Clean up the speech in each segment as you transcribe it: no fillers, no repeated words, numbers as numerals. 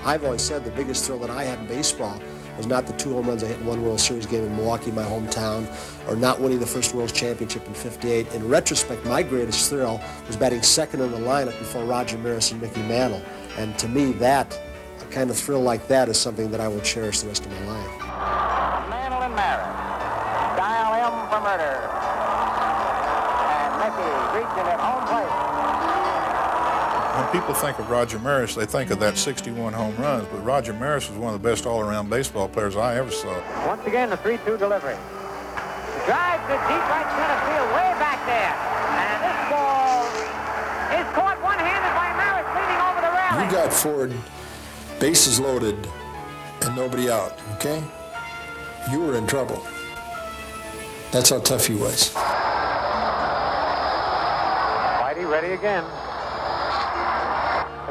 I've always said the biggest thrill that I had in baseball was not the 2 home runs I hit in one World Series game in Milwaukee, my hometown, or not winning the first World Championship in '58. In retrospect, my greatest thrill was batting second in the lineup before Roger Maris and Mickey Mantle. And to me, that, a kind of thrill like that, is something that I will cherish the rest of my life. Mantle and Maris. Dial M for murder. And Mickey reaching at home plate. When people think of Roger Maris, they think of that 61 home runs, but Roger Maris was one of the best all-around baseball players I ever saw. Once again, the 3-2 delivery. Drive to deep right center field, way back there. And this ball is caught one-handed by Maris leaning over the railing. You got Ford, bases loaded, and nobody out, okay? You were in trouble. That's how tough he was. Whitey ready again.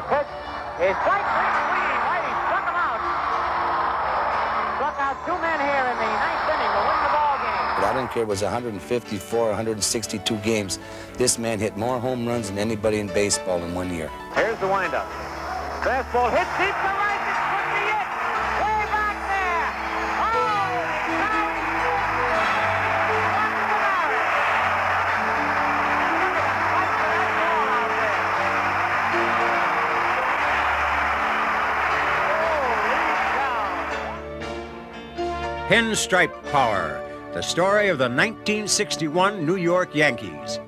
Pitch is strike three swinging. Whitey struck him out. Struck out 2 men here in the 9th inning to win the ball game. I don't care if it was 154, 162 games. This man hit more home runs than anybody in baseball in 1 year. Here's the windup. Fastball hits deep to right. This could be it. Way back there. Oh, Pinstripe Power, the story of the 1961 New York Yankees.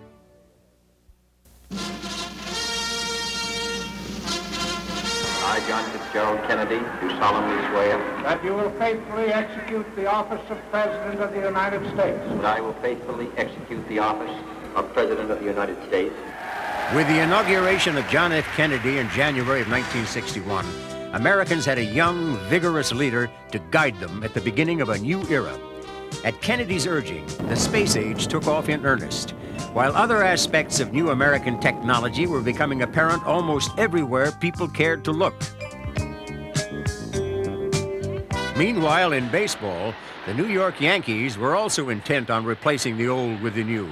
I, John Fitzgerald Kennedy, do solemnly swear that you will faithfully execute the office of President of the United States. that I will faithfully execute the office of President of the United States. With the inauguration of John F. Kennedy in January of 1961, Americans had a young, vigorous leader to guide them at the beginning of a new era. At Kennedy's urging, the space age took off in earnest, while other aspects of new American technology were becoming apparent almost everywhere people cared to look. Meanwhile, in baseball, the New York Yankees were also intent on replacing the old with the new,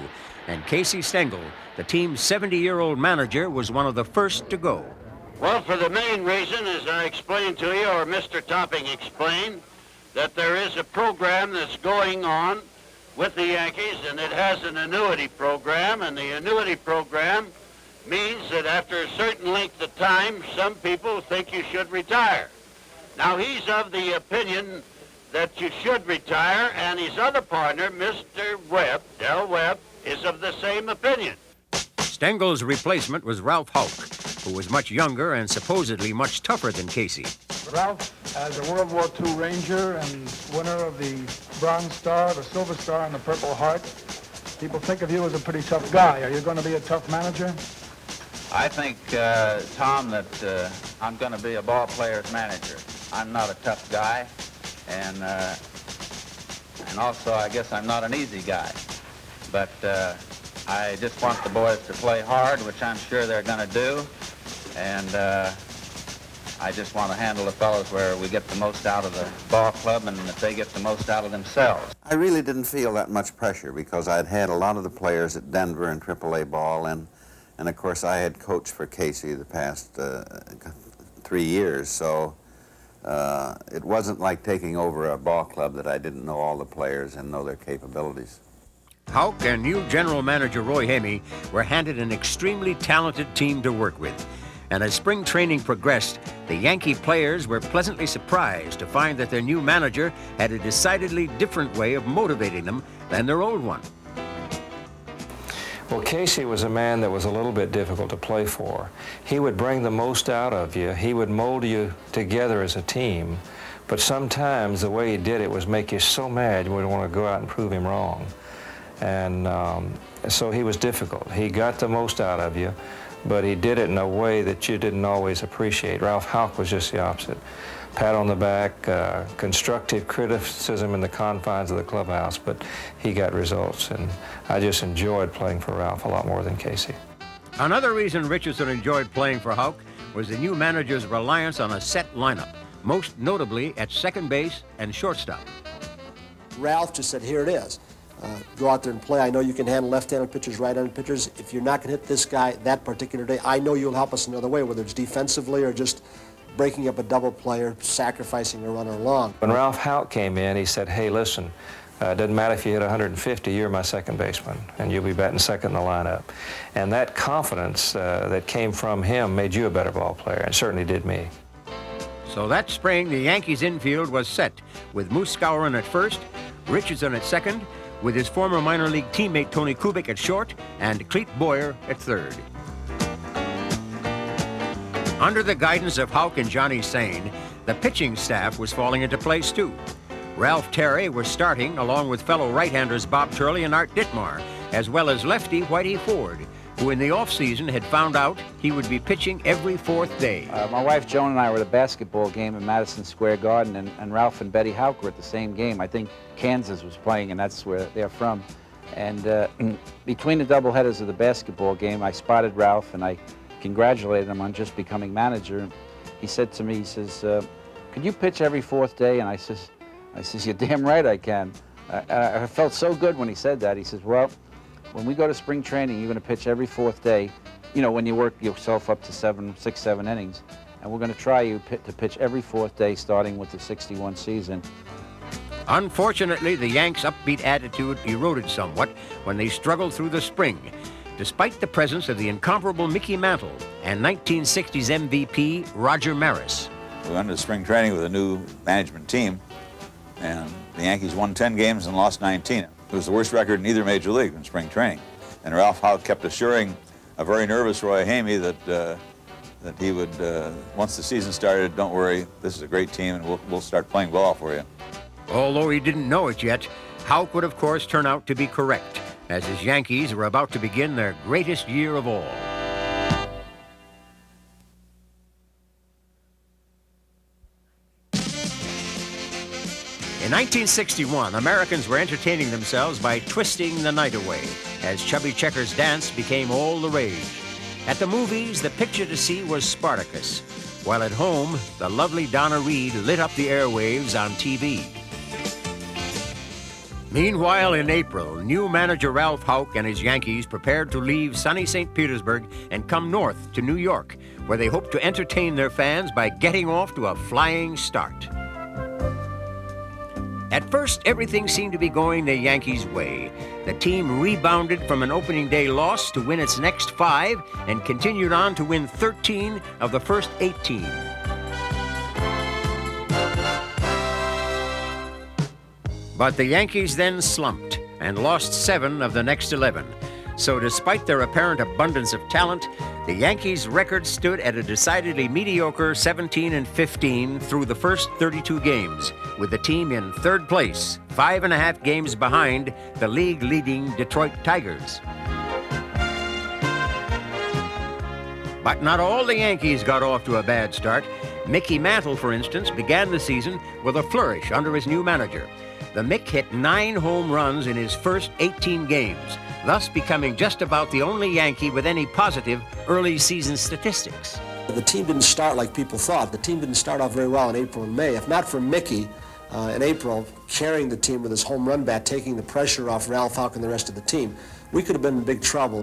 and Casey Stengel, the team's 70-year-old manager, was one of the first to go. Well, for the main reason, as I explained to you, or Mr. Topping explained, that there is a program that's going on with the Yankees, and it has an annuity program, and the annuity program means that after a certain length of time, some people think you should retire. Now, he's of the opinion that you should retire, and his other partner, Mr. Webb, Del Webb, is of the same opinion. Stengel's replacement was Ralph Houk, who was much younger and supposedly much tougher than Casey. Ralph, as a World War II Ranger and winner of the Bronze Star, the Silver Star, and the Purple Heart, people think of you as a pretty tough guy. Are you going to be a tough manager? I think, Tom, that I'm going to be a ball player's manager. I'm not a tough guy, and also I guess I'm not an easy guy. But I just want the boys to play hard, which I'm sure they're going to do, and I just want to handle the fellows where we get the most out of the ball club and that they get the most out of themselves. I really didn't feel that much pressure because I'd had a lot of the players at Denver and AAA ball, and of course I had coached for Casey the past 3 years, so it wasn't like taking over a ball club that I didn't know all the players and know their capabilities. Houk and new general manager Roy Hamey were handed an extremely talented team to work with. And as spring training progressed, the Yankee players were pleasantly surprised to find that their new manager had a decidedly different way of motivating them than their old one. Well, Casey was a man that was a little bit difficult to play for. He would bring the most out of you. He would mold you together as a team. But sometimes the way he did it was make you so mad you would want to go out and prove him wrong. And so he was difficult. He got the most out of you, but he did it in a way that you didn't always appreciate. Ralph Houk was just the opposite. Pat on the back, constructive criticism in the confines of the clubhouse, but he got results, and I just enjoyed playing for Ralph a lot more than Casey. Another reason Richardson enjoyed playing for Houk was the new manager's reliance on a set lineup, most notably at second base and shortstop. Ralph just said, here it is. Go out there and play. I know you can handle left-handed pitchers, right-handed pitchers. If you're not going to hit this guy that particular day, I know you'll help us another way, whether it's defensively or just breaking up a double play or sacrificing a runner along. When Ralph Houk came in, he said, hey, listen, it doesn't matter if you hit 150, you're my second baseman, and you'll be batting second in the lineup. And that confidence that came from him made you a better ball player, and certainly did me. So that spring, the Yankees' infield was set with Moose Skowron at first, Richardson at second, with his former minor league teammate Tony Kubek at short, and Clete Boyer at third. Under the guidance of Houk and Johnny Sain, the pitching staff was falling into place too. Ralph Terry was starting along with fellow right-handers Bob Turley and Art Ditmar, as well as lefty Whitey Ford, who in the off-season had found out he would be pitching every fourth day. My wife Joan and I were at a basketball game in Madison Square Garden, and Ralph and Betty Houk were at the same game. I think Kansas was playing, and that's where they're from. And between the doubleheaders of the basketball game, I spotted Ralph, and I congratulated him on just becoming manager. He said to me, he says, could you pitch every fourth day? And I says, you're damn right I can. I felt so good when he said that. He says, well, when we go to spring training, you're going to pitch every fourth day, you know, when you work yourself up to 6, 7 innings. And we're going to try you to pitch every fourth day starting with the 61 season. Unfortunately, the Yanks' upbeat attitude eroded somewhat when they struggled through the spring, despite the presence of the incomparable Mickey Mantle and 1960s MVP Roger Maris. We went to spring training with a new management team, and the Yankees won 10 games and lost 19. It was the worst record in either major league in spring training. And Ralph Houk kept assuring a very nervous Roy Hamey that he would, once the season started, don't worry, this is a great team and we'll start playing ball for you. Although he didn't know it yet, Houk would of course turn out to be correct, as his Yankees were about to begin their greatest year of all. In 1961, Americans were entertaining themselves by twisting the night away, as Chubby Checker's dance became all the rage. At the movies, the picture to see was Spartacus, while at home, the lovely Donna Reed lit up the airwaves on TV. Meanwhile, in April, new manager Ralph Houk and his Yankees prepared to leave sunny St. Petersburg and come north to New York, where they hoped to entertain their fans by getting off to a flying start. At first, everything seemed to be going the Yankees' way. The team rebounded from an opening day loss to win its next 5 and continued on to win 13 of the first 18. But the Yankees then slumped and lost 7 of the next 11. So despite their apparent abundance of talent, the Yankees' record stood at a decidedly mediocre 17-15 through the first 32 games, with the team in third place, 5.5 games behind the league-leading Detroit Tigers. But not all the Yankees got off to a bad start. Mickey Mantle, for instance, began the season with a flourish under his new manager. The Mick hit 9 home runs in his first 18 games, thus becoming just about the only Yankee with any positive early season statistics. The team didn't start like people thought. The team didn't start off very well in April and May. If not for Mickey in April carrying the team with his home run bat, taking the pressure off Ralph Houk and the rest of the team, we could have been in big trouble.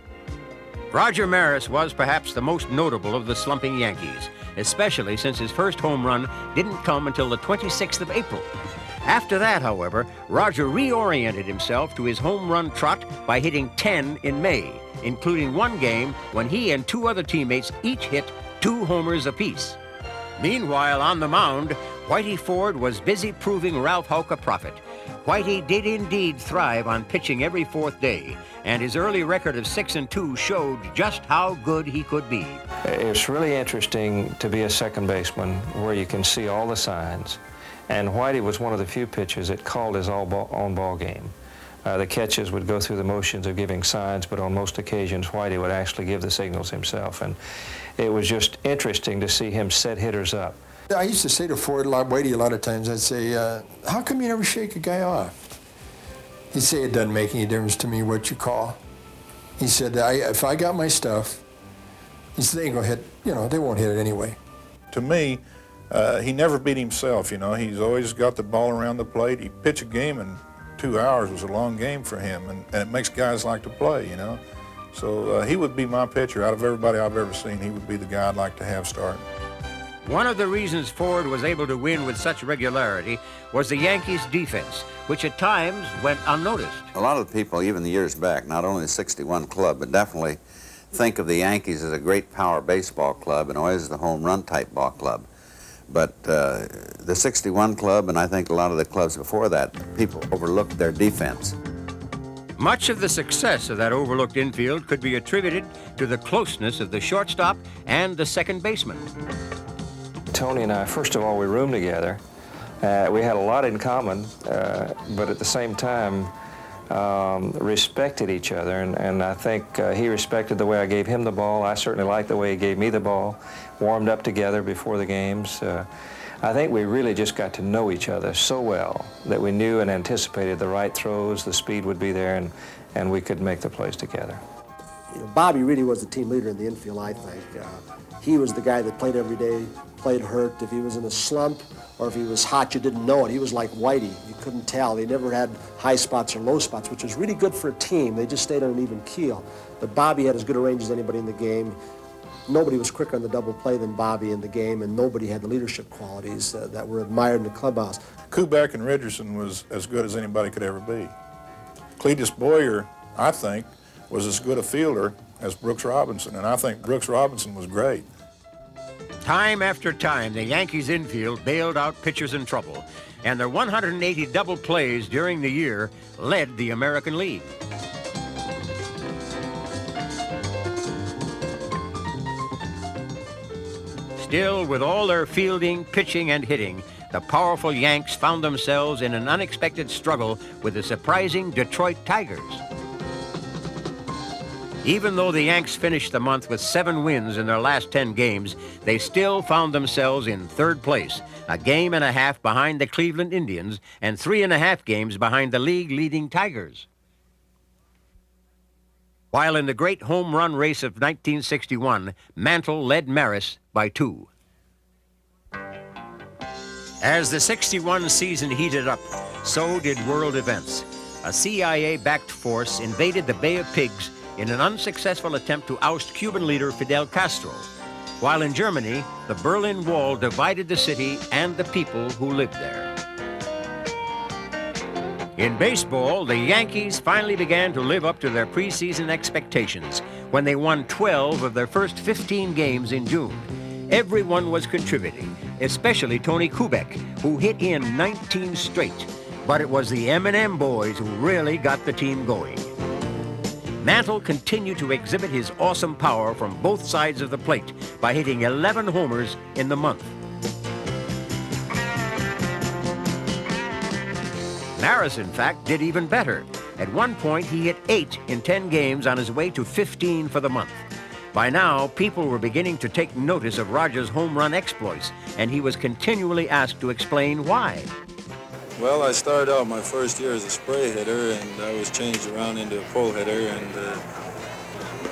Roger Maris was perhaps the most notable of the slumping Yankees, especially since his first home run didn't come until the 26th of April. After that, however, Roger reoriented himself to his home run trot by hitting 10 in May, including one game when he and 2 other teammates each hit 2 homers apiece. Meanwhile, on the mound, Whitey Ford was busy proving Ralph Houk a prophet. Whitey did indeed thrive on pitching every fourth day, and his early record of 6-2 showed just how good he could be. It's really interesting to be a second baseman where you can see all the signs. And Whitey was one of the few pitchers that called his own ball game. The catches would go through the motions of giving signs, but on most occasions, Whitey would actually give the signals himself. And it was just interesting to see him set hitters up. I used to say to Ford, Whitey, a lot of times, I'd say, how come you never shake a guy off? He'd say, it doesn't make any difference to me what you call. He said, if I got my stuff, he said, they ain't gonna hit, they won't hit it anyway. To me, he never beat himself, He's always got the ball around the plate. He pitched a game in 2 hours was a long game for him, and it makes guys like to play, So he would be my pitcher. Out of everybody I've ever seen, he would be the guy I'd like to have starting. One of the reasons Ford was able to win with such regularity was the Yankees' defense, which at times went unnoticed. A lot of people, even the years back, not only the 61 club, but definitely think of the Yankees as a great power baseball club and always the home run type ball club. But the 61 club, and I think a lot of the clubs before that, people overlooked their defense. Much of the success of that overlooked infield could be attributed to the closeness of the shortstop and the second baseman. Tony and I, first of all, we roomed together. We had a lot in common, but at the same time, respected each other, and I think he respected the way I gave him the ball. I certainly liked the way he gave me the ball. Warmed up together before the games. I think we really just got to know each other so well that we knew and anticipated the right throws, the speed would be there, and we could make the plays together. You know, Bobby really was the team leader in the infield, I think. He was the guy that played every day, played hurt. If he was in a slump or if he was hot, you didn't know it. He was like Whitey. You couldn't tell. They never had high spots or low spots, which was really good for a team. They just stayed on an even keel. But Bobby had as good a range as anybody in the game. Nobody was quicker on the double play than Bobby in the game, and nobody had the leadership qualities that were admired in the clubhouse. Kubek and Richardson was as good as anybody could ever be. Clete Boyer, I think, was as good a fielder as Brooks Robinson, and I think Brooks Robinson was great. Time after time, the Yankees infield bailed out pitchers in trouble, and their 180 double plays during the year led the American League. Still, with all their fielding, pitching, and hitting, the powerful Yanks found themselves in an unexpected struggle with the surprising Detroit Tigers. Even though the Yanks finished the month with 7 wins in their last 10 games, they still found themselves in third place, a game and a half behind the Cleveland Indians and 3.5 games behind the league-leading Tigers. While in the great home run race of 1961, Mantle led Maris by 2. As the 61 season heated up, so did world events. A CIA-backed force invaded the Bay of Pigs in an unsuccessful attempt to oust Cuban leader Fidel Castro, while in Germany, the Berlin Wall divided the city and the people who lived there. In baseball, the Yankees finally began to live up to their preseason expectations when they won 12 of their first 15 games in June. Everyone was contributing, especially Tony Kubek, who hit in 19 straight. But it was the M&M boys who really got the team going. Mantle continued to exhibit his awesome power from both sides of the plate by hitting 11 homers in the month. Maris, in fact, did even better. At one point, he hit 8 in 10 games on his way to 15 for the month. By now, people were beginning to take notice of Rogers' home run exploits, and he was continually asked to explain why. Well, I started out my first year as a spray hitter, and I was changed around into a pull hitter, and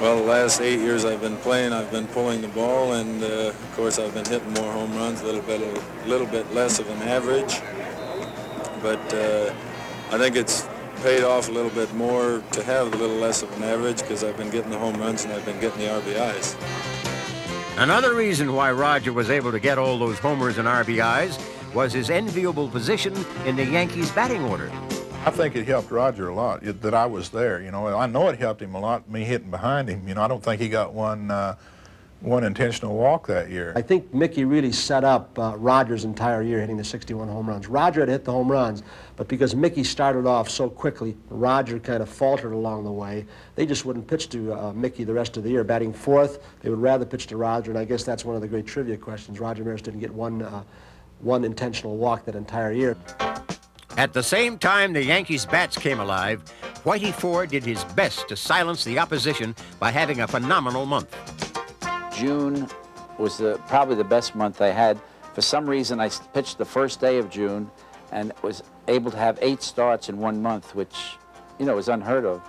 well, the last 8 years I've been playing, I've been pulling the ball, and of course I've been hitting more home runs, a little bit less of an average, but I think it's paid off a little bit more to have a little less of an average because I've been getting the home runs and I've been getting the RBIs. Another reason why Roger was able to get all those homers and RBIs was his enviable position in the Yankees' batting order. I think it helped Roger a lot that I was there. You know, I know it helped him a lot, me hitting behind him. You know, I don't think he got one intentional walk that year. I think Mickey really set up Roger's entire year hitting the 61 home runs. Roger had hit the home runs, but because Mickey started off so quickly, Roger kind of faltered along the way. They just wouldn't pitch to Mickey the rest of the year. Batting fourth, they would rather pitch to Roger, and I guess that's one of the great trivia questions. Roger Maris didn't get one intentional walk that entire year. At the same time the Yankees' bats came alive, Whitey Ford did his best to silence the opposition by having a phenomenal month. June was probably the best month I had. For some reason, I pitched the first day of June and was able to have 8 starts in 1 month, which, you know, was unheard of.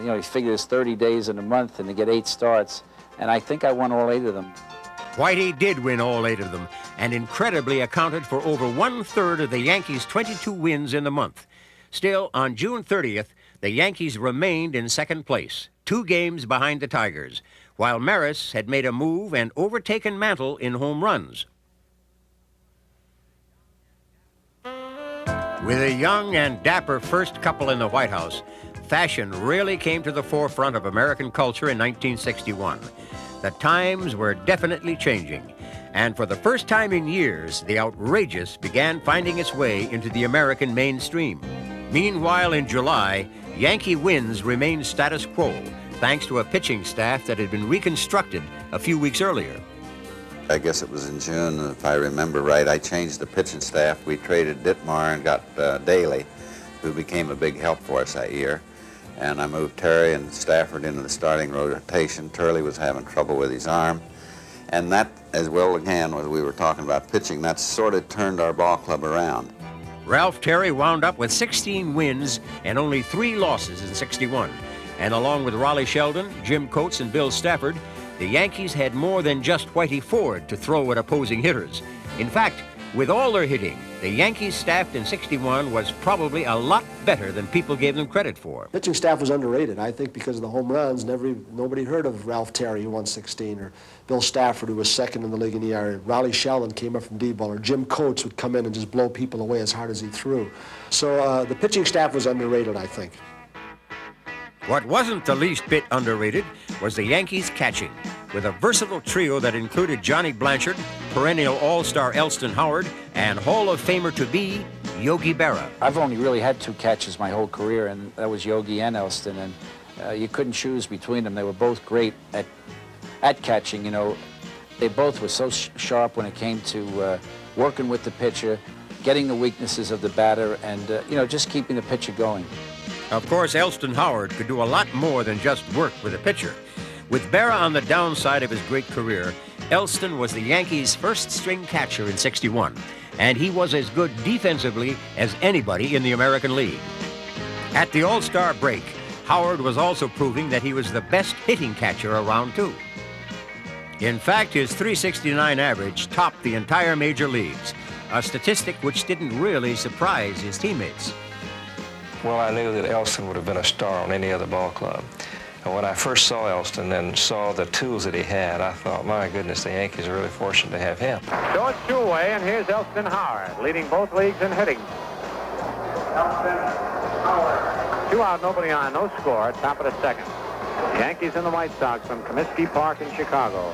You know, you figure there's 30 days in a month and to get 8 starts, and I think I won all 8 of them. Whitey did win all 8 of them, and incredibly accounted for over 1/3 of the Yankees' 22 wins in the month. Still, on June 30th, the Yankees remained in second place, 2 games behind the Tigers, while Maris had made a move and overtaken Mantle in home runs. With a young and dapper first couple in the White House, fashion really came to the forefront of American culture in 1961. The times were definitely changing, and for the first time in years, the outrageous began finding its way into the American mainstream. Meanwhile, in July, Yankee wins remained status quo, thanks to a pitching staff that had been reconstructed a few weeks earlier. I guess it was in June, if I remember right, I changed the pitching staff. We traded Ditmar and got Daly, who became a big help for us that year. And I moved Terry and Stafford into the starting rotation. Turley was having trouble with his arm. And that, as well again, as we were talking about pitching, that sort of turned our ball club around. Ralph Terry wound up with 16 wins and only 3 losses in '61. And along with Raleigh Sheldon, Jim Coates, and Bill Stafford, the Yankees had more than just Whitey Ford to throw at opposing hitters. In fact, with all their hitting, the Yankees staff in '61 was probably a lot better than people gave them credit for. Pitching staff was underrated, I think, because of the home runs. Nobody heard of Ralph Terry, who won 16, or Bill Stafford, who was second in the league in ERA. Raleigh Sheldon came up from D-ball, or Jim Coates would come in and just blow people away as hard as he threw. So the pitching staff was underrated, I think. What wasn't the least bit underrated was the Yankees' catching, with a versatile trio that included Johnny Blanchard, perennial all-star Elston Howard, and Hall of Famer-to-be Yogi Berra. I've only really had 2 catches my whole career, and that was Yogi and Elston, and you couldn't choose between them. They were both great at catching. You know, they both were so sharp when it came to working with the pitcher, getting the weaknesses of the batter, and you know, just keeping the pitcher going. Of course, Elston Howard could do a lot more than just work with a pitcher. With Berra on the downside of his great career, Elston was the Yankees' first-string catcher in '61, and he was as good defensively as anybody in the American League. At the All-Star break, Howard was also proving that he was the best hitting catcher around, too. In fact, his .369 average topped the entire major leagues, a statistic which didn't really surprise his teammates. Well, I knew that Elston would have been a star on any other ball club. And when I first saw Elston and saw the tools that he had, I thought, my goodness, the Yankees are really fortunate to have him. So it's 2 away, and here's Elston Howard, leading both leagues in hitting. Elston Howard. 2 out, nobody on, no score, top of the second. The Yankees and the White Sox from Comiskey Park in Chicago.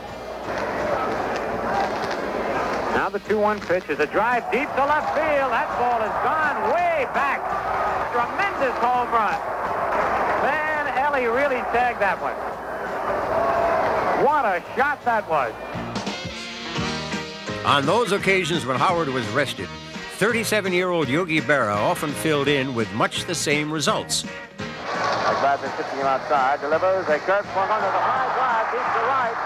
Now the 2-1 pitch is a drive deep to left field. That ball has gone way back. Tremendous home run. Man, Ellie really tagged that one. What a shot that was. On those occasions when Howard was rested, 37-year-old Yogi Berra often filled in with much the same results. Bradman pitching him outside, delivers a curve swung under the high drive, deep to right,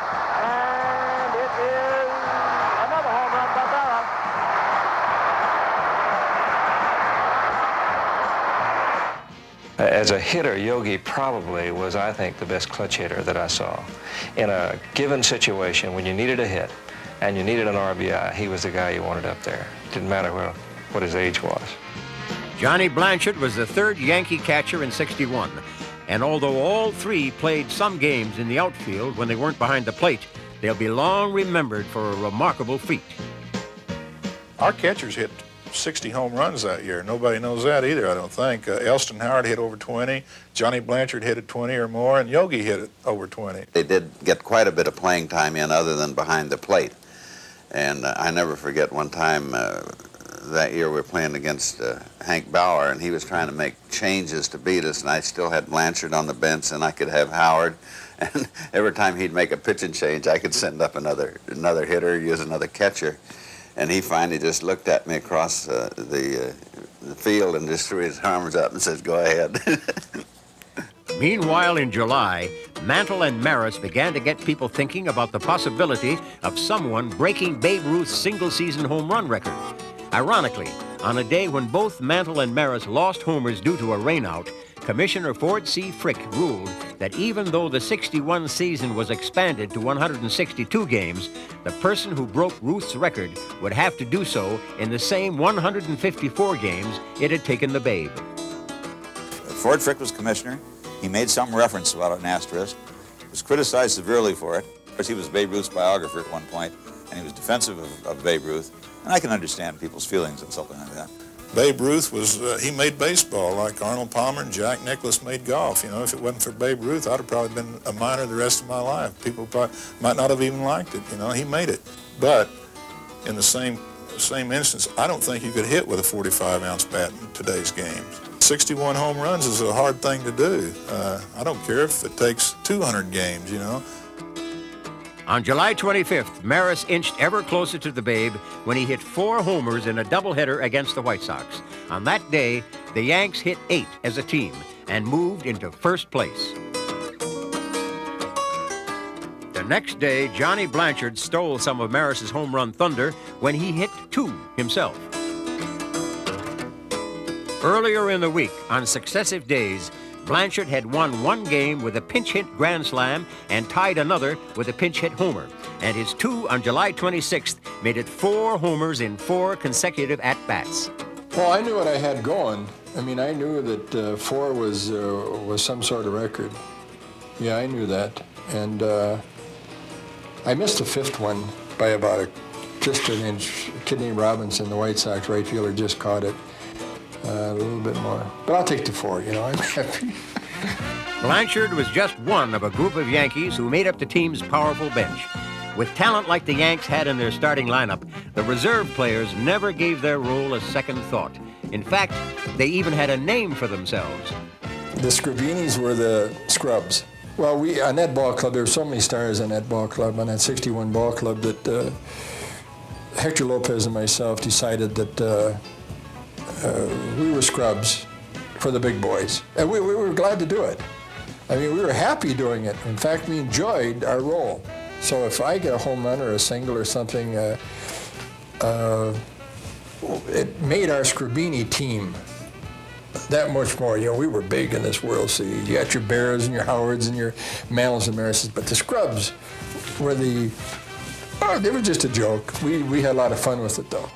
and it is another home run by Berra. As a hitter, Yogi probably was, I think, the best clutch hitter that I saw. In a given situation, when you needed a hit and you needed an RBI, he was the guy you wanted up there. Didn't matter what his age was. Johnny Blanchard was the 3rd Yankee catcher in '61. And although all 3 played some games in the outfield when they weren't behind the plate, they'll be long remembered for a remarkable feat. Our catchers hit 60 home runs that year. Nobody knows that either, I don't think. Elston Howard hit over 20, Johnny Blanchard hit at 20 or more, and Yogi hit it over 20. They did get quite a bit of playing time in other than behind the plate. And I never forget one time that year we were playing against Hank Bauer, and he was trying to make changes to beat us, and I still had Blanchard on the bench, and I could have Howard. And every time he'd make a pitching change, I could send up another hitter, use another catcher. And he finally just looked at me across the field and just threw his arms up and says, "Go ahead." Meanwhile, in July, Mantle and Maris began to get people thinking about the possibility of someone breaking Babe Ruth's single-season home run record. Ironically, on a day when both Mantle and Maris lost homers due to a rainout, Commissioner Ford C. Frick ruled that even though the '61 season was expanded to 162 games, the person who broke Ruth's record would have to do so in the same 154 games it had taken the Babe. Ford Frick was commissioner. He made some reference about an asterisk. He was criticized severely for it. Of course, he was Babe Ruth's biographer at one point, and he was defensive of Babe Ruth. And I can understand people's feelings on something like that. Babe Ruth was, he made baseball like Arnold Palmer and Jack Nicklaus made golf. You know, if it wasn't for Babe Ruth, I'd have probably been a minor the rest of my life. People probably might not have even liked it. You know, he made it. But in the same instance, I don't think you could hit with a 45-ounce bat in today's games. 61 home runs is a hard thing to do. I don't care if it takes 200 games, you know. On July 25th, Maris inched ever closer to the Babe when he hit 4 homers in a doubleheader against the White Sox. On that day, the Yanks hit 8 as a team and moved into first place. The next day, Johnny Blanchard stole some of Maris's home run thunder when he hit 2 himself. Earlier in the week, on successive days, Blanchard had won 1 game with a pinch-hit grand slam and tied another with a pinch-hit homer. And his 2 on July 26th made it 4 homers in 4 consecutive at-bats. Well, I knew what I had going. I mean, I knew that 4 was some sort of record. Yeah, I knew that. And I missed the 5th one by about just an inch. A kid named Robinson, the White Sox right fielder, just caught it. A little bit more. But I'll take the 4, you know, I'm happy. Blanchard was just one of a group of Yankees who made up the team's powerful bench. With talent like the Yanks had in their starting lineup, the reserve players never gave their role a second thought. In fact, they even had a name for themselves. The Scrabinis were the Scrubs. Well, on that ball club, there were so many stars on that ball club, on that 61 ball club, that Hector Lopez and myself decided that we were scrubs for the big boys. And we were glad to do it. I mean, we were happy doing it. In fact, we enjoyed our role. So if I get a home run or a single or something, it made our Scrabini team that much more. You know, we were big in this World Series. You got your Barrows and your Howards and your Mantles and Marises, but the Scrubs were they were just a joke. We had a lot of fun with it, though.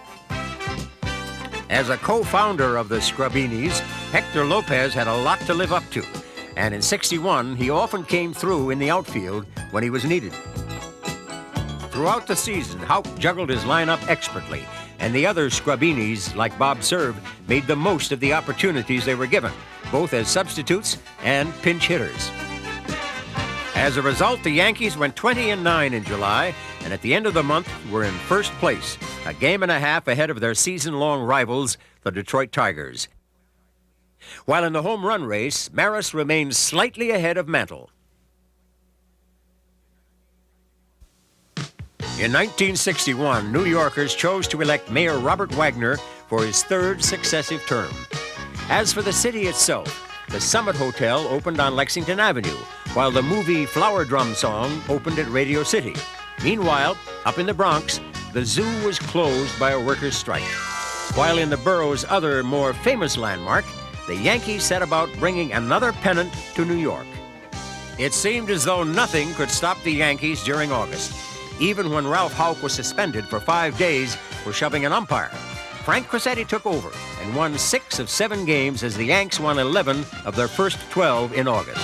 As a co-founder of the Scrabinis, Hector Lopez had a lot to live up to. And in '61, he often came through in the outfield when he was needed. Throughout the season, Houk juggled his lineup expertly, and the other Scrabinis, like Bob Cerv, made the most of the opportunities they were given, both as substitutes and pinch hitters. As a result, the Yankees went 20-9 in July, and at the end of the month were in first place, a game and a half ahead of their season-long rivals, the Detroit Tigers. While in the home run race, Maris remained slightly ahead of Mantle. In 1961, New Yorkers chose to elect Mayor Robert Wagner for his 3rd successive term. As for the city itself, the Summit Hotel opened on Lexington Avenue, while the movie Flower Drum Song opened at Radio City. Meanwhile, up in the Bronx, the zoo was closed by a workers' strike. While in the borough's other, more famous landmark, the Yankees set about bringing another pennant to New York. It seemed as though nothing could stop the Yankees during August, even when Ralph Houk was suspended for 5 days for shoving an umpire. Frank Crosetti took over and won 6 of 7 games as the Yanks won 11 of their first 12 in August.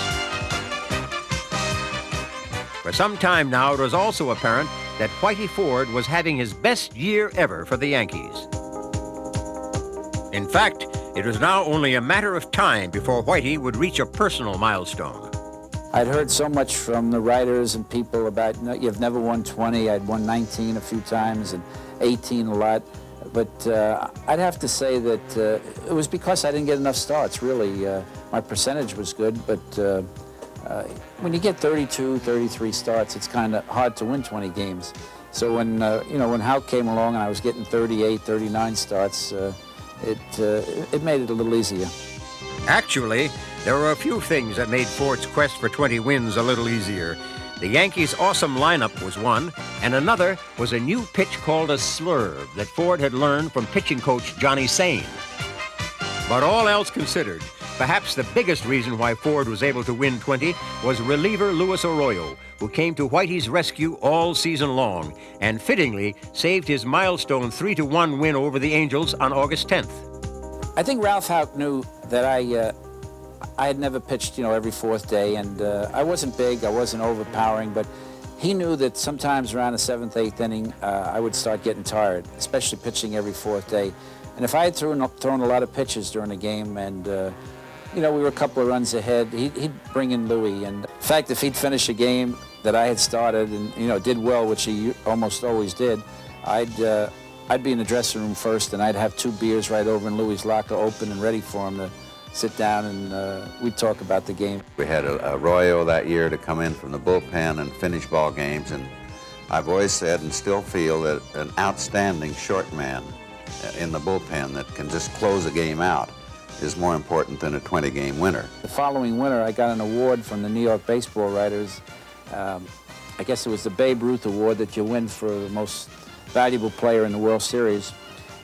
For some time now, it was also apparent that Whitey Ford was having his best year ever for the Yankees. In fact, it was now only a matter of time before Whitey would reach a personal milestone. I'd heard so much from the writers and people about, you've never won 20. I'd won 19 a few times and 18 a lot. But I'd have to say that it was because I didn't get enough starts, really. My percentage was good, but when you get 32, 33 starts, it's kind of hard to win 20 games. So when, when Houk came along and I was getting 38, 39 starts, it made it a little easier. Actually, there were a few things that made Ford's quest for 20 wins a little easier. The Yankees' awesome lineup was one, and another was a new pitch called a slurve that Ford had learned from pitching coach Johnny Sain. But all else considered, perhaps the biggest reason why Ford was able to win 20 was reliever Luis Arroyo, who came to Whitey's rescue all season long and fittingly saved his milestone 3-1 win over the Angels on August 10th. I think Ralph Houk knew that I had never pitched, every 4th day, and I wasn't big, I wasn't overpowering, but he knew that sometimes around the 7th, 8th inning, I would start getting tired, especially pitching every 4th day. And if I had thrown a lot of pitches during a game and, you know, we were a couple of runs ahead, he'd bring in Louis. And in fact, if he'd finish a game that I had started and, you know, did well, which he almost always did, I'd be in the dressing room first, and I'd have 2 beers right over in Louis' locker open and ready for him to sit down, and we'd talk about the game. We had a Arroyo that year to come in from the bullpen and finish ball games, and I've always said and still feel that an outstanding short man in the bullpen that can just close a game out is more important than a 20-game winner. The following winter, I got an award from the New York baseball writers. I guess it was the Babe Ruth Award that you win for the most valuable player in the World Series.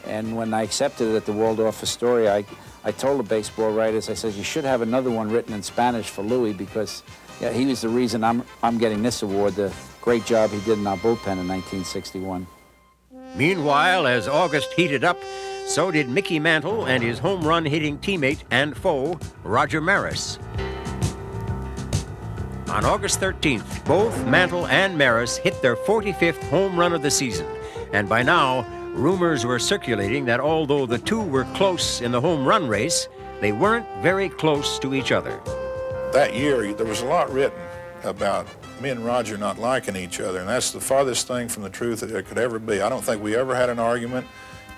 And when I accepted it at the Waldorf Astoria, I told the baseball writers, I said, you should have another one written in Spanish for Louis, because yeah, he was the reason I'm getting this award, the great job he did in our bullpen in 1961. Meanwhile, as August heated up, so did Mickey Mantle and his home run hitting teammate and foe, Roger Maris. On August 13th, both Mantle and Maris hit their 45th home run of the season. And by now, rumors were circulating that although the two were close in the home run race, they weren't very close to each other. That year, there was a lot written about me and Roger not liking each other, and that's the farthest thing from the truth that it could ever be. I don't think we ever had an argument.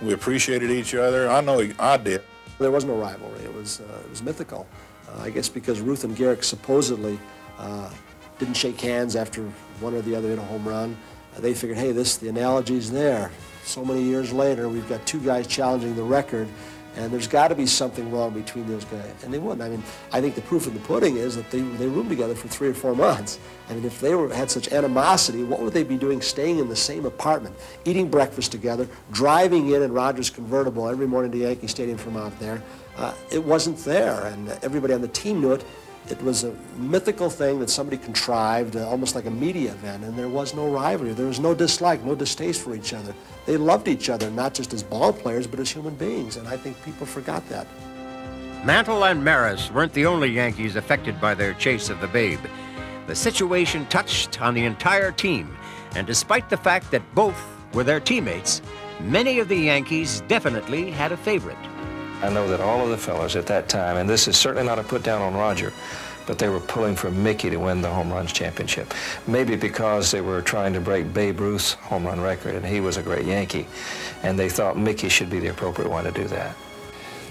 We appreciated each other. I know I did. There was no rivalry. It was mythical. I guess because Ruth and Garrick supposedly didn't shake hands after one or the other hit a home run. They figured, hey, the analogy's there. So many years later, we've got 2 guys challenging the record, and there's got to be something wrong between those guys. And they wouldn't. I mean, I think the proof of the pudding is that they roomed together for 3 or 4 months. I mean, if they had such animosity, what would they be doing staying in the same apartment, eating breakfast together, driving in Roger's convertible every morning to Yankee Stadium from out there? It wasn't there, and everybody on the team knew it. It was a mythical thing that somebody contrived, almost like a media event, and there was no rivalry. There was no dislike, no distaste for each other. They loved each other, not just as ball players, but as human beings, and I think people forgot that. Mantle and Maris weren't the only Yankees affected by their chase of the Babe. The situation touched on the entire team, and despite the fact that both were their teammates, many of the Yankees definitely had a favorite. I know that all of the fellas at that time, and this is certainly not a put down on Roger, but they were pulling for Mickey to win the home runs championship. Maybe because they were trying to break Babe Ruth's home run record, and he was a great Yankee, and they thought Mickey should be the appropriate one to do that.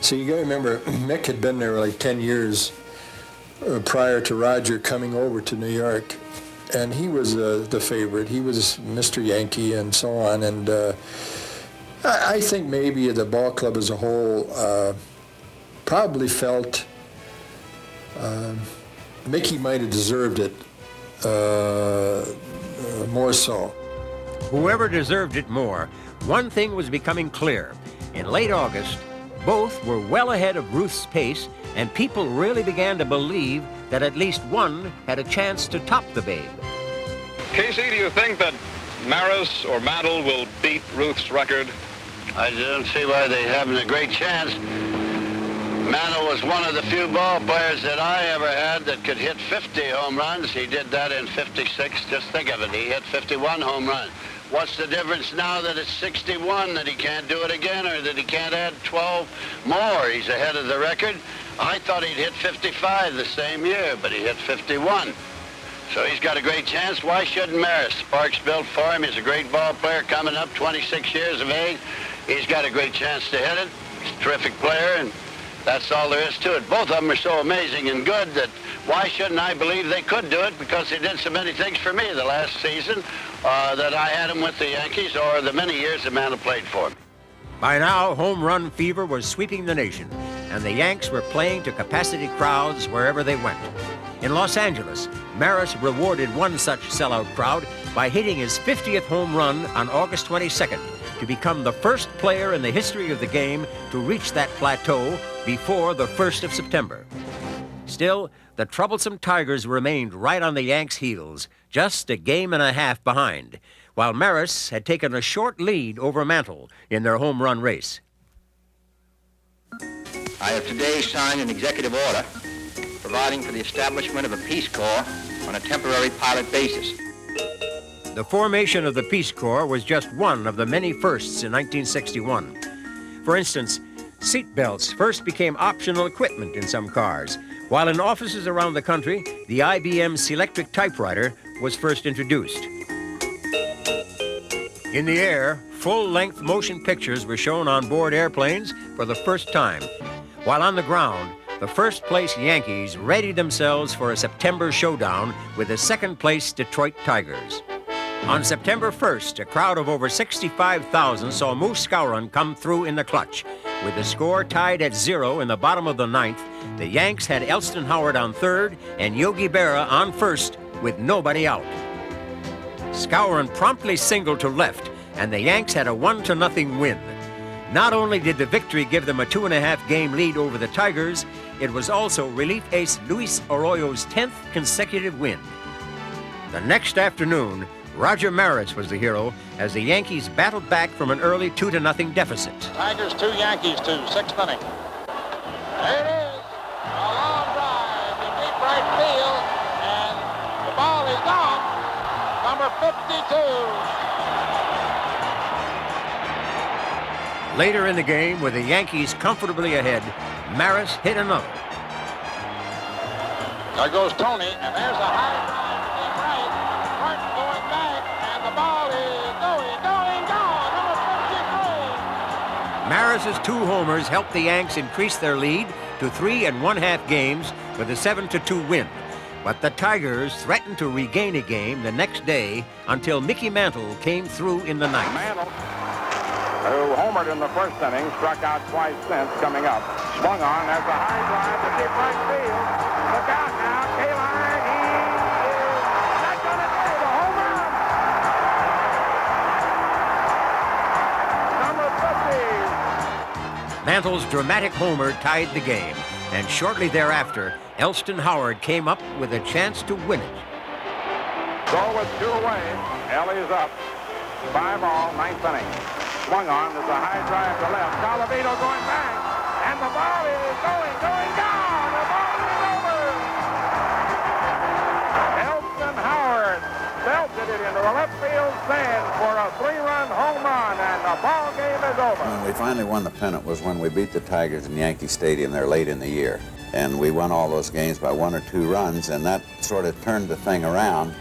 So you got to remember, Mick had been there like 10 years prior to Roger coming over to New York, and he was the favorite. He was Mr. Yankee and so on, and I think maybe the ball club as a whole probably felt Mickey might have deserved it more so. Whoever deserved it more, one thing was becoming clear. In late August, both were well ahead of Ruth's pace, and people really began to believe that at least one had a chance to top the Babe. Casey, do you think that Maris or Mantle will beat Ruth's record? I don't see why they haven't a great chance. Mantle was one of the few ball players that I ever had that could hit 50 home runs. He did that in 56. Just think of it. He hit 51 home runs. What's the difference now that it's 61, that he can't do it again, or that he can't add 12 more? He's ahead of the record. I thought he'd hit 55 the same year, but he hit 51. So he's got a great chance. Why shouldn't Maris? Sparks built for him. He's a great ball player coming up, 26 years of age. He's got a great chance to hit it. He's a terrific player, and that's all there is to it. Both of them are so amazing and good that why shouldn't I believe they could do it? Because they did so many things for me the last season that I had them with the Yankees, or the many years that Mantle played for me. By now, home run fever was sweeping the nation, and the Yanks were playing to capacity crowds wherever they went. In Los Angeles, Maris rewarded one such sellout crowd by hitting his 50th home run on August 22nd to become the first player in the history of the game to reach that plateau before the 1st of September. Still, the troublesome Tigers remained right on the Yanks' heels, just a game and a half behind, while Maris had taken a short lead over Mantle in their home run race. I have today signed an executive order providing for the establishment of a Peace Corps on a temporary pilot basis. The formation of the Peace Corps was just one of the many firsts in 1961. For instance, seat belts first became optional equipment in some cars, while in offices around the country, the IBM Selectric typewriter was first introduced. In the air, full-length motion pictures were shown on board airplanes for the first time, while on the ground, the first-place Yankees readied themselves for a September showdown with the second-place Detroit Tigers. On September 1st, a crowd of over 65,000 saw Moose Skowron come through in the clutch. With the score tied at 0 in the bottom of the ninth, the Yanks had Elston Howard on third and Yogi Berra on first with nobody out. Skowron promptly singled to left, and the Yanks had a 1-0 win. Not only did the victory give them a 2.5-game lead over the Tigers, it was also relief ace Luis Arroyo's 10th consecutive win. The next afternoon, Roger Maris was the hero as the Yankees battled back from an early 2-0 deficit. Tigers 2, Yankees 2, 6th inning. There it is, a long drive to deep right field, and the ball is gone. Number 52. Later in the game, with the Yankees comfortably ahead, Maris hit another. There goes Tony, and there's a high drive to deep right. Martin going back, and the ball is going, gone. Number 53. Maris's 2 homers helped the Yanks increase their lead to 3 1/2 games with a 7-2 win. But the Tigers threatened to regain a game the next day until Mickey Mantle came through in the ninth. Mantle, who homered in the first inning, struck out twice since coming up. Swung on, there's a high drive to deep right field. Look out now, K-line, he is not going to do the home run. Number 50. Mantle's dramatic homer tied the game, and shortly thereafter, Elston Howard came up with a chance to win it. So with 2 away, Ellie's up. 5-all, 9th inning. Swung on, there's a high drive to left. Calavito going back, and the ball is going, gone. The ball is over. Elston Howard belted it into the left field stand for a 3-run home run, and the ball game is over. When we finally won the pennant was when we beat the Tigers in Yankee Stadium there late in the year. And we won all those games by 1 or 2 runs, and that sort of turned the thing around.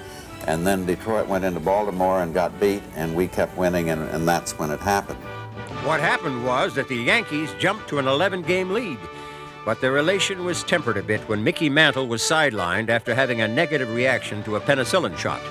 And then Detroit went into Baltimore and got beat, and we kept winning, and that's when it happened. What happened was that the Yankees jumped to an 11-game lead, but their elation was tempered a bit when Mickey Mantle was sidelined after having a negative reaction to a penicillin shot.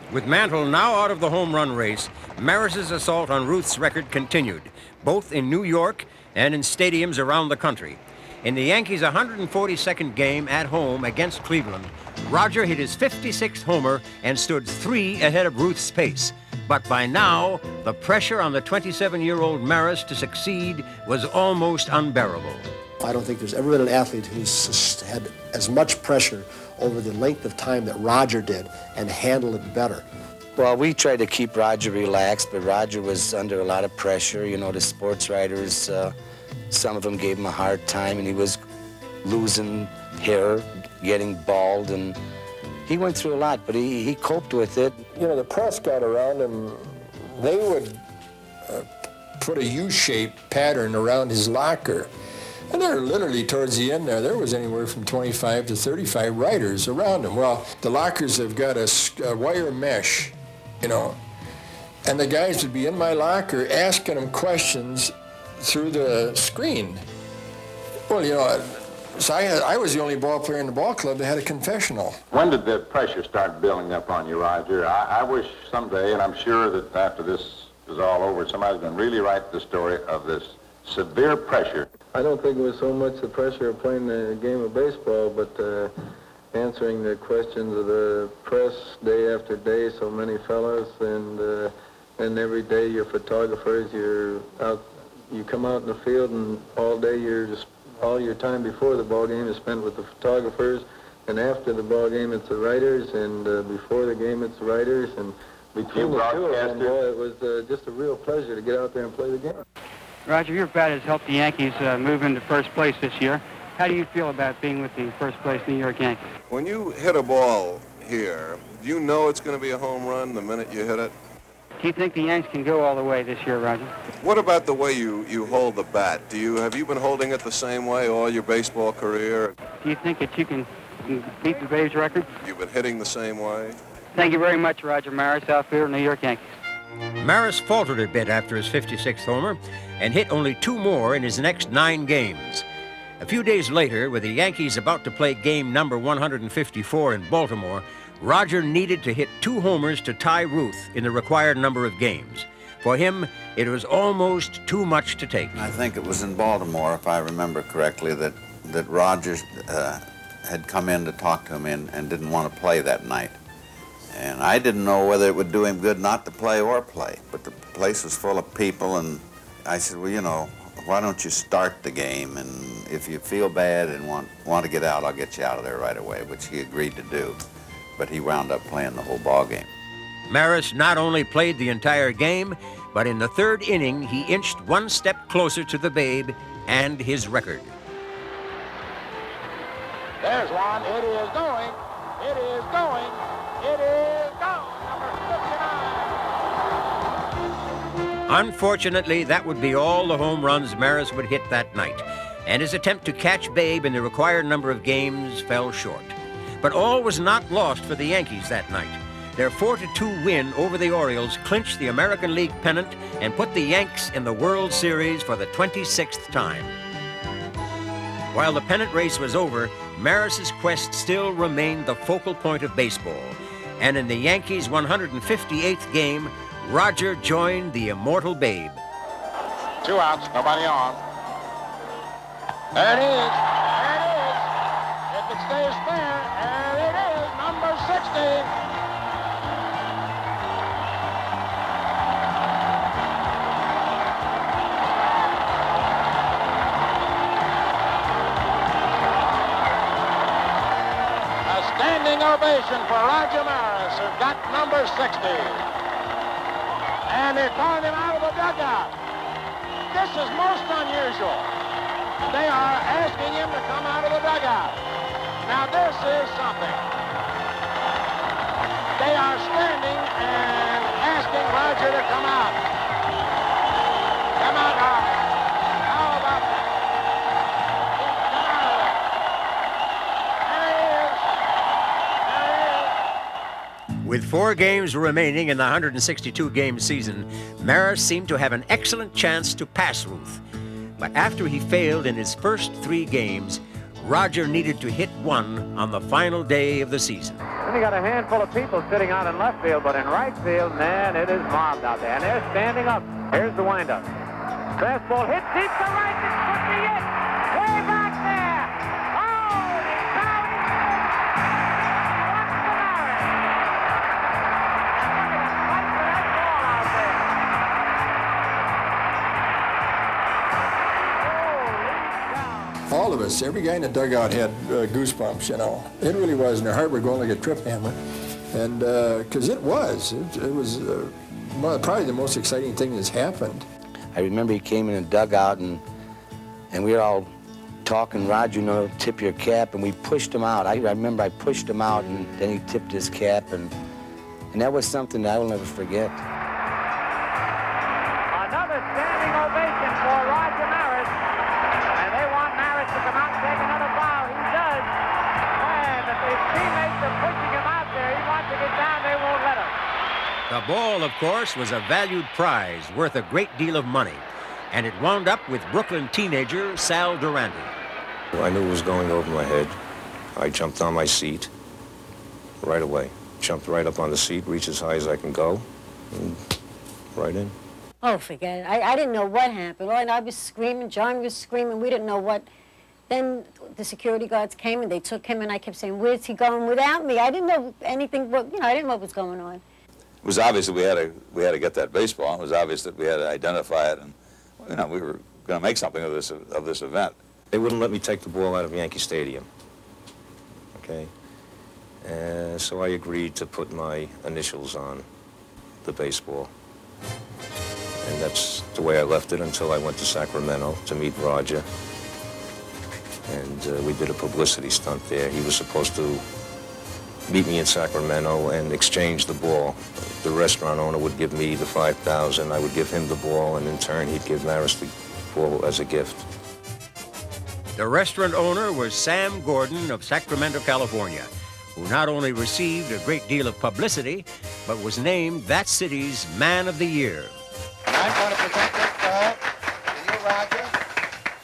With Mantle now out of the home run race, Maris's assault on Ruth's record continued, both in New York and in stadiums around the country. In the Yankees' 142nd game at home against Cleveland, Roger hit his 56th homer and stood 3 ahead of Ruth's pace. But by now, the pressure on the 27-year-old Maris to succeed was almost unbearable. I don't think there's ever been an athlete who's had as much pressure over the length of time that Roger did and handled it better. Well, we tried to keep Roger relaxed, but Roger was under a lot of pressure. You know, the sports writers, some of them gave him a hard time, and he was losing hair, getting bald, and he went through a lot, but he coped with it. You know, the press got around him. They would put a U-shaped pattern around his locker. And there literally towards the end there was anywhere from 25 to 35 writers around him. Well, the lockers have got a wire mesh, you know, and the guys would be in my locker asking him questions through the screen. Well, you know, so I was the only ball player in the ball club that had a confessional. When did the pressure start building up on you, Roger? I wish someday, and I'm sure that after this is all over, somebody's going to really write the story of this severe pressure. I don't think it was so much the pressure of playing the game of baseball, but answering the questions of the press day after day, so many fellas, and every day your photographers, you come out in the field, and all day all your time before the ball game is spent with the photographers, and after the ball game it's the writers, and before the game it's the writers, and between the two of them, boy, it was just a real pleasure to get out there and play the game. Roger, your bat has helped the Yankees move into first place this year. How do you feel about being with the first place New York Yankees? When you hit a ball here, do you know it's going to be a home run the minute you hit it? Do you think the Yanks can go all the way this year, Roger? What about the way you hold the bat? Have you been holding it the same way all your baseball career? Do you think that you can beat the Babe's record? You've been hitting the same way? Thank you very much, Roger Maris, outfielder, New York Yankees. Maris faltered a bit after his 56th homer and hit only 2 more in his next 9 games. A few days later, with the Yankees about to play game number 154 in Baltimore, Roger needed to hit 2 homers to tie Ruth in the required number of games. For him, it was almost too much to take. I think it was in Baltimore, if I remember correctly, that Roger had come in to talk to him and didn't want to play that night. And I didn't know whether it would do him good not to play or play. But the place was full of people, and I said, well, you know, why don't you start the game? And if you feel bad and want to get out, I'll get you out of there right away, which he agreed to do. But he wound up playing the whole ball game. Maris not only played the entire game, but in the 3rd inning, he inched 1 step closer to the Babe and his record. There's one. It is going. It is going. It is gone. Number 59. Unfortunately, that would be all the home runs Maris would hit that night, and his attempt to catch Babe in the required number of games fell short. But all was not lost for the Yankees that night. Their 4-2 win over the Orioles clinched the American League pennant and put the Yanks in the World Series for the 26th time. While the pennant race was over, Maris's quest still remained the focal point of baseball. And in the Yankees' 158th game, Roger joined the immortal Babe. 2 outs, nobody on. There it is. There it is. If it stays fair, there it is, number 60. Standing ovation for Roger Maris, who got number 60. And they're calling him out of the dugout. This is most unusual. They are asking him to come out of the dugout. Now this is something. They are standing and asking Roger to come out. Come out, Roger. How about that? With 4 games remaining in the 162-game season, Maris seemed to have an excellent chance to pass Ruth. But after he failed in his first 3 games, Roger needed to hit 1 on the final day of the season. Then you got a handful of people sitting out in left field, but in right field, man, it is mobbed out there. And they're standing up. Here's the windup. Fastball hit deep to right. This could be it. Way back there. Holy cow, he did. What's the matter? And look at him fight for that ball out there. Holy cow. All of us, every guy in the dugout had goosebumps, you know. It really was, and our heart were going like a trip hammer. And because it was probably the most exciting thing that's happened. I remember he came in the dugout and we were all talking, Roger, you know, tip your cap, and we pushed him out. I remember I pushed him out, and then he tipped his cap, and that was something that I will never forget. Another standing ovation for Roger Maris. And they want Maris to come out and take another bow. He does. And if his teammates are pushing him out there, he wants to get down, they won't let him. The ball, of course, was a valued prize worth a great deal of money, and it wound up with Brooklyn teenager Sal Durante. I knew it was going over my head. I jumped on my seat right away. Jumped right up on the seat, reached as high as I can go, and right in. Oh, forget it. I didn't know what happened. All I know, I was screaming, John was screaming, we didn't know what. Then the security guards came and they took him, and I kept saying, where's he going without me? I didn't know anything, I didn't know what was going on. It was obvious that we had to get that baseball. It was obvious that we had to identify it, and we were going to make something of this event. They wouldn't let me take the ball out of Yankee Stadium. Okay, so I agreed to put my initials on the baseball, and that's the way I left it until I went to Sacramento to meet Roger, and we did a publicity stunt there. He was supposed to meet me in Sacramento and exchange the ball. The restaurant owner would give me the $5,000. I would give him the ball, and in turn, he'd give Maris the ball as a gift. The restaurant owner was Sam Gordon of Sacramento, California, who not only received a great deal of publicity, but was named that city's Man of the Year. I'm going to present this ball to you, Roger.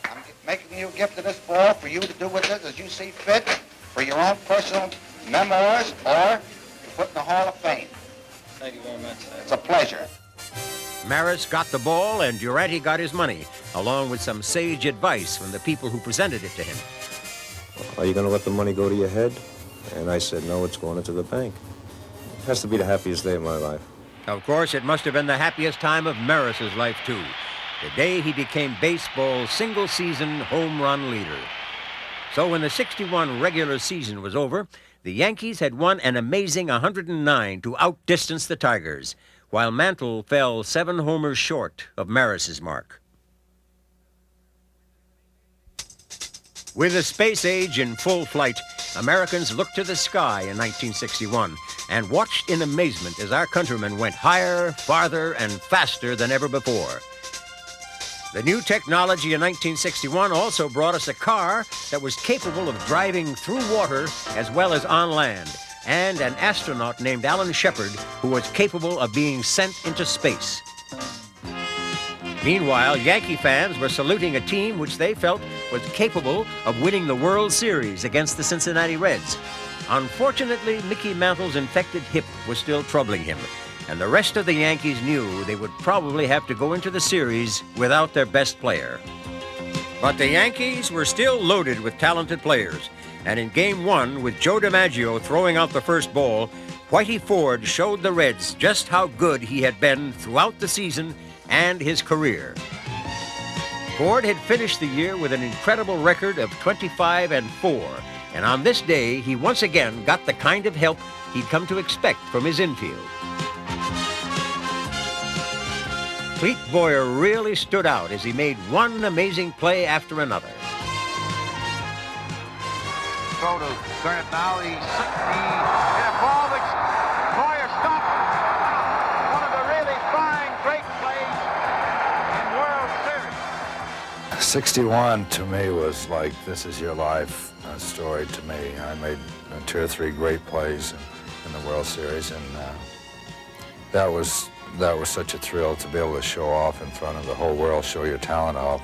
I'm making you a gift of this ball for you to do with it as you see fit, for your own personal memoirs or to put in the Hall of Fame. Thank you very much, sir. It's a pleasure. Maris got the ball and Durante got his money, along with some sage advice from the people who presented it to him. Are you going to let the money go to your head? And I said, no, it's going into the bank. It has to be the happiest day of my life. Of course, it must have been the happiest time of Maris's life, too. The day he became baseball's single-season home run leader. So when the 61 regular season was over, the Yankees had won an amazing 109 to outdistance the Tigers, while Mantle fell 7 homers short of Maris's mark. With the space age in full flight, Americans looked to the sky in 1961 and watched in amazement as our countrymen went higher, farther, and faster than ever before. The new technology in 1961 also brought us a car that was capable of driving through water as well as on land, and an astronaut named Alan Shepard who was capable of being sent into space. Meanwhile, Yankee fans were saluting a team which they felt was capable of winning the World Series against the Cincinnati Reds. Unfortunately, Mickey Mantle's infected hip was still troubling him, and the rest of the Yankees knew they would probably have to go into the series without their best player. But the Yankees were still loaded with talented players, and in Game 1, with Joe DiMaggio throwing out the first ball, Whitey Ford showed the Reds just how good he had been throughout the season and his career. Ford had finished the year with an incredible record of 25-4, and on this day, he once again got the kind of help he'd come to expect from his infield. Clete Boyer really stood out as he made one amazing play after another. Throw to Gurnett now. He hit a ball that Boyer stopped. One of the really fine, great plays in World Series. 61 to me was like, this is your life story to me. I made 2 or 3 great plays in the World Series, and that was such a thrill to be able to show off in front of the whole world, show your talent off.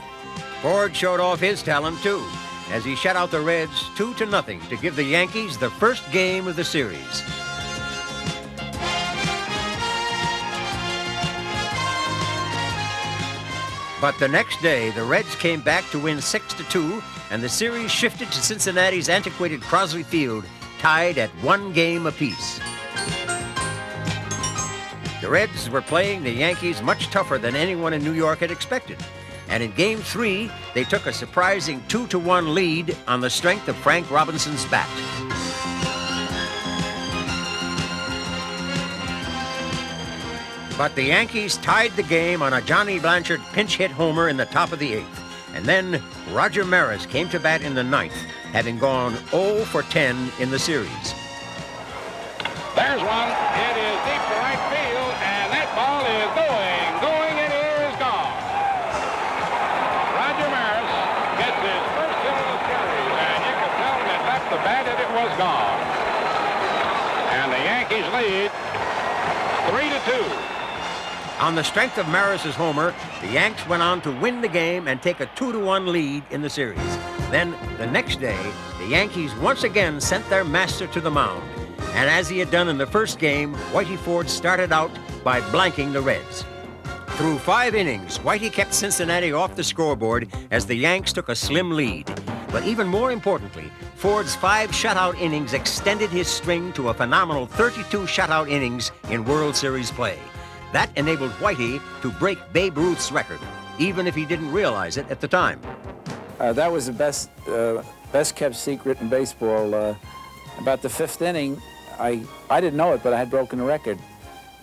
Ford showed off his talent, too, as he shut out the Reds 2-0 to give the Yankees the first game of the series. But the next day, the Reds came back to win 6-2, and the series shifted to Cincinnati's antiquated Crosley Field, tied at 1 game apiece. The Reds were playing the Yankees much tougher than anyone in New York had expected. And in Game 3, they took a surprising 2-1 lead on the strength of Frank Robinson's bat. But the Yankees tied the game on a Johnny Blanchard pinch hit homer in the top of the 8th. And then Roger Maris came to bat in the 9th, having gone 0 for 10 in the series. There's one. It is deep to right field, and that ball is going, it is gone. Roger Maris gets his first hit of the series, and you can tell that left the bat and it was gone. And the Yankees lead 3-2. On the strength of Maris's homer, the Yanks went on to win the game and take a 2-1 lead in the series. Then, the next day, the Yankees once again sent their master to the mound. And as he had done in the first game, Whitey Ford started out by blanking the Reds. Through 5 innings, Whitey kept Cincinnati off the scoreboard as the Yanks took a slim lead. But even more importantly, Ford's 5 shutout innings extended his string to a phenomenal 32 shutout innings in World Series play. That enabled Whitey to break Babe Ruth's record, even if he didn't realize it at the time. That was the best kept secret in baseball. About the 5th inning, I didn't know it, but I had broken the record.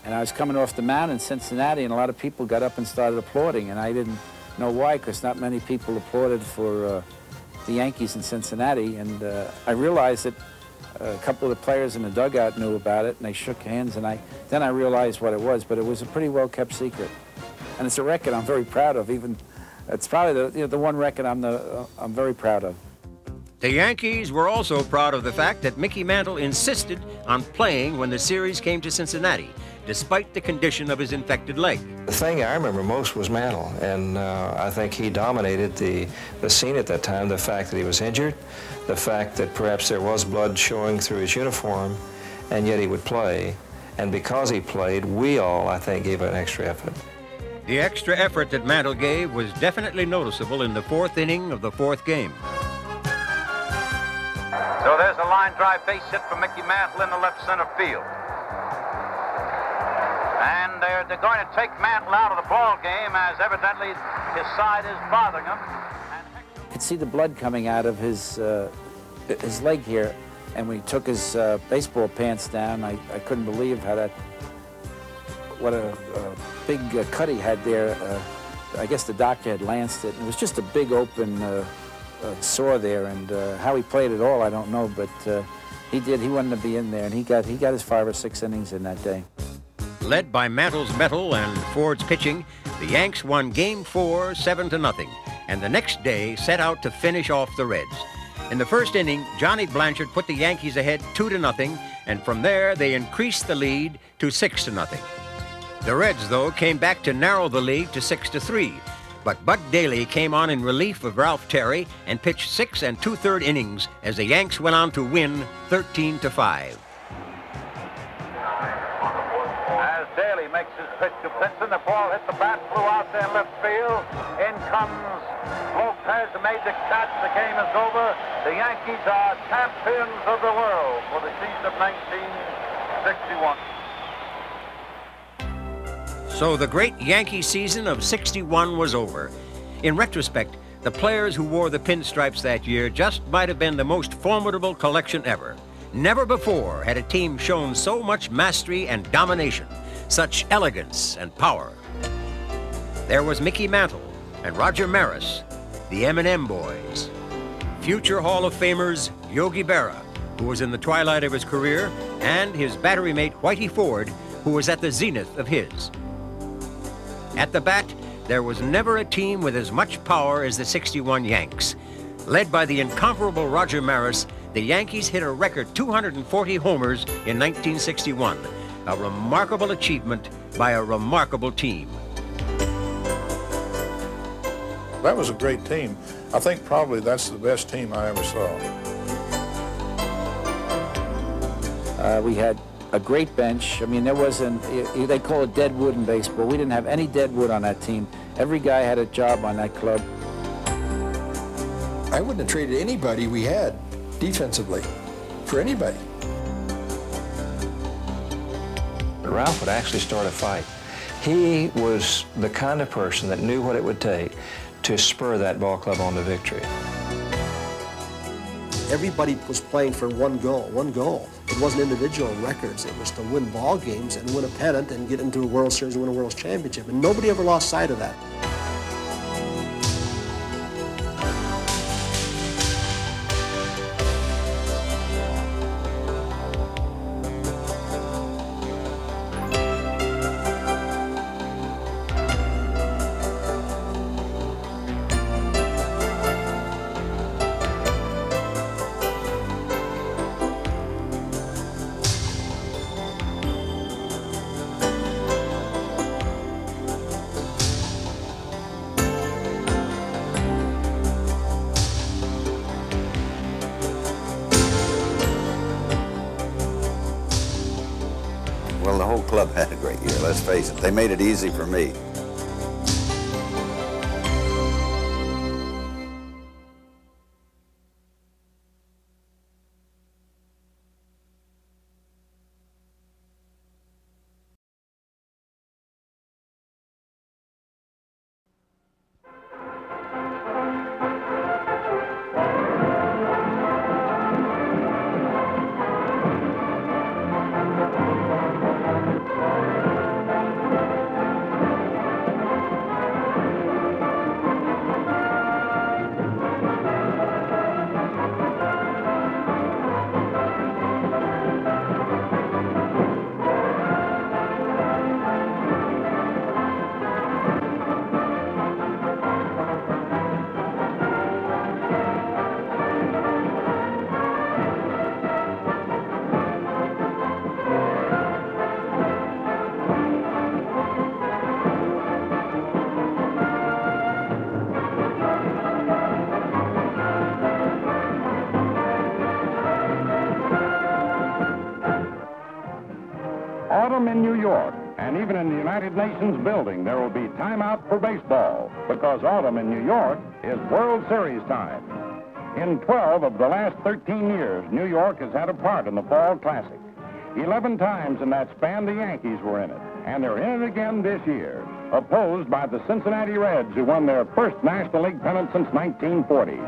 And I was coming off the mound in Cincinnati, and a lot of people got up and started applauding, and I didn't know why, because not many people applauded for the Yankees in Cincinnati. And I realized that A couple of the players in the dugout knew about it, and they shook hands, and then I realized what it was, but it was a pretty well-kept secret. And it's a record I'm very proud of. It's probably the one record I'm very proud of. The Yankees were also proud of the fact that Mickey Mantle insisted on playing when the series came to Cincinnati, despite the condition of his infected leg. The thing I remember most was Mantle, and I think he dominated the scene at that time. The fact that he was injured, the fact that perhaps there was blood showing through his uniform, and yet he would play. And because he played, we all, I think, gave an extra effort. The extra effort that Mantle gave was definitely noticeable in the fourth inning of the fourth game. So there's a line drive base hit for Mickey Mantle in the left center field. And they're going to take Mantle out of the ball game, as evidently his side is bothering him. You could see the blood coming out of his leg here, and when he took his baseball pants down, I couldn't believe what a big cut he had there. I guess the doctor had lanced it. It was just a big open sore there, and how he played it all, I don't know, but he did. He wanted to be in there, and he got his 5 or 6 innings in that day. Led by Mantle's mettle and Ford's pitching, the Yanks won Game 4, 7-0, and the next day set out to finish off the Reds. In the first inning, Johnny Blanchard put the Yankees ahead 2-0, and from there they increased the lead to 6-0. The Reds, though, came back to narrow the lead to 6-3, but Buck Daly came on in relief of Ralph Terry and pitched 6 2/3 innings as the Yanks went on to win 13-5. As Daly makes his pitch to Pinson, the ball hit the bat, flew out there in left field. In comes Lopez, made the catch. The game is over. The Yankees are champions of the world for the season of 1961. So the great Yankee season of '61 was over. In retrospect, the players who wore the pinstripes that year just might have been the most formidable collection ever. Never before had a team shown so much mastery and domination, such elegance and power. There was Mickey Mantle and Roger Maris, the M&M Boys, future Hall of Famers Yogi Berra, who was in the twilight of his career, and his battery mate Whitey Ford, who was at the zenith of his. At the bat, there was never a team with as much power as the '61 Yanks. Led by the incomparable Roger Maris, the Yankees hit a record 240 homers in 1961, a remarkable achievement by a remarkable team. That was a great team. I think probably that's the best team I ever saw. We had a great bench. I mean, there wasn't, they call it dead wood in baseball. We didn't have any dead wood on that team. Every guy had a job on that club. I wouldn't have traded anybody we had defensively for anybody. Ralph would actually start a fight. He was the kind of person that knew what it would take to spur that ball club on to victory. Everybody was playing for one goal. It wasn't individual records. It was to win ball games and win a pennant and get into a World Series and win a World Championship. And nobody ever lost sight of that. Well, the whole club had a great year, let's face it. They made it easy for me. York, and even in the United Nations building, there will be timeout for baseball, because autumn in New York is World Series time. In 12 of the last 13 years, New York has had a part in the Fall Classic. 11 times in that span, the Yankees were in it, and they're in it again this year, opposed by the Cincinnati Reds, who won their first National League pennant since 1940.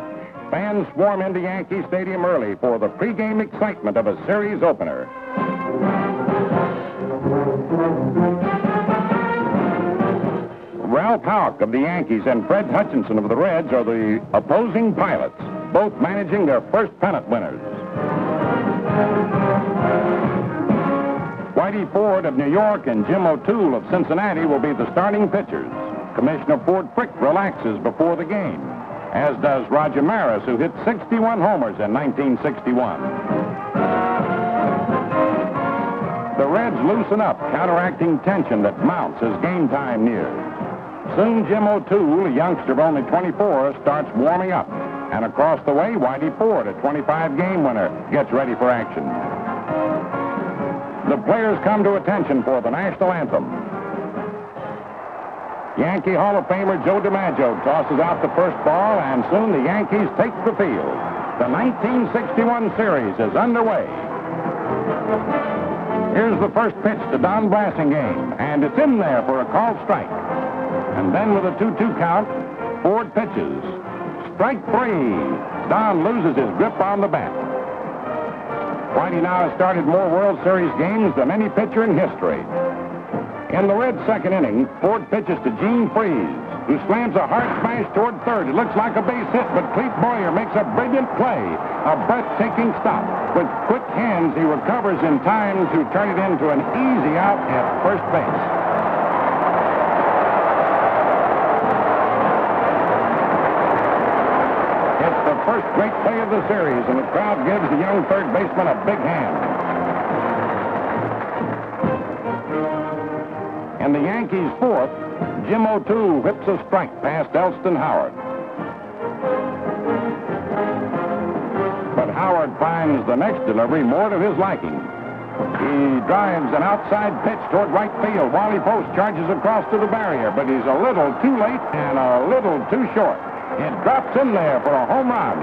Fans swarm into Yankee Stadium early for the pregame excitement of a series opener. Ralph Houk of the Yankees and Fred Hutchinson of the Reds are the opposing pilots, both managing their first pennant winners. Whitey Ford of New York and Jim O'Toole of Cincinnati will be the starting pitchers. Commissioner Ford Frick relaxes before the game, as does Roger Maris, who hit 61 homers in 1961. The Reds loosen up, counteracting tension that mounts as game time nears. Soon Jim O'Toole, a youngster of only 24, starts warming up. And across the way, Whitey Ford, a 25-game winner, gets ready for action. The players come to attention for the national anthem. Yankee Hall of Famer Joe DiMaggio tosses out the first ball, and soon the Yankees take the field. The 1961 series is underway. Here's the first pitch to Don Blasingame, and it's in there for a called strike. And then with a 2-2 count, Ford pitches. Strike three. Don loses his grip on the bat. Whitey now has started more World Series games than any pitcher in history. In the Reds' second inning, Ford pitches to Gene Freese, who slams a hard smash toward third. It looks like a base hit, but Clete Boyer makes a brilliant play, a breathtaking stop. With quick hands, he recovers in time to turn it into an easy out at first base. It's the first great play of the series, and the crowd gives the young third baseman a big hand. In the Yankees' fourth, Jim O'Toole whips a strike past Elston Howard. But Howard finds the next delivery more to his liking. He drives an outside pitch toward right field. Wally Post charges across to the barrier, but he's a little too late and a little too short. It drops in there for a home run.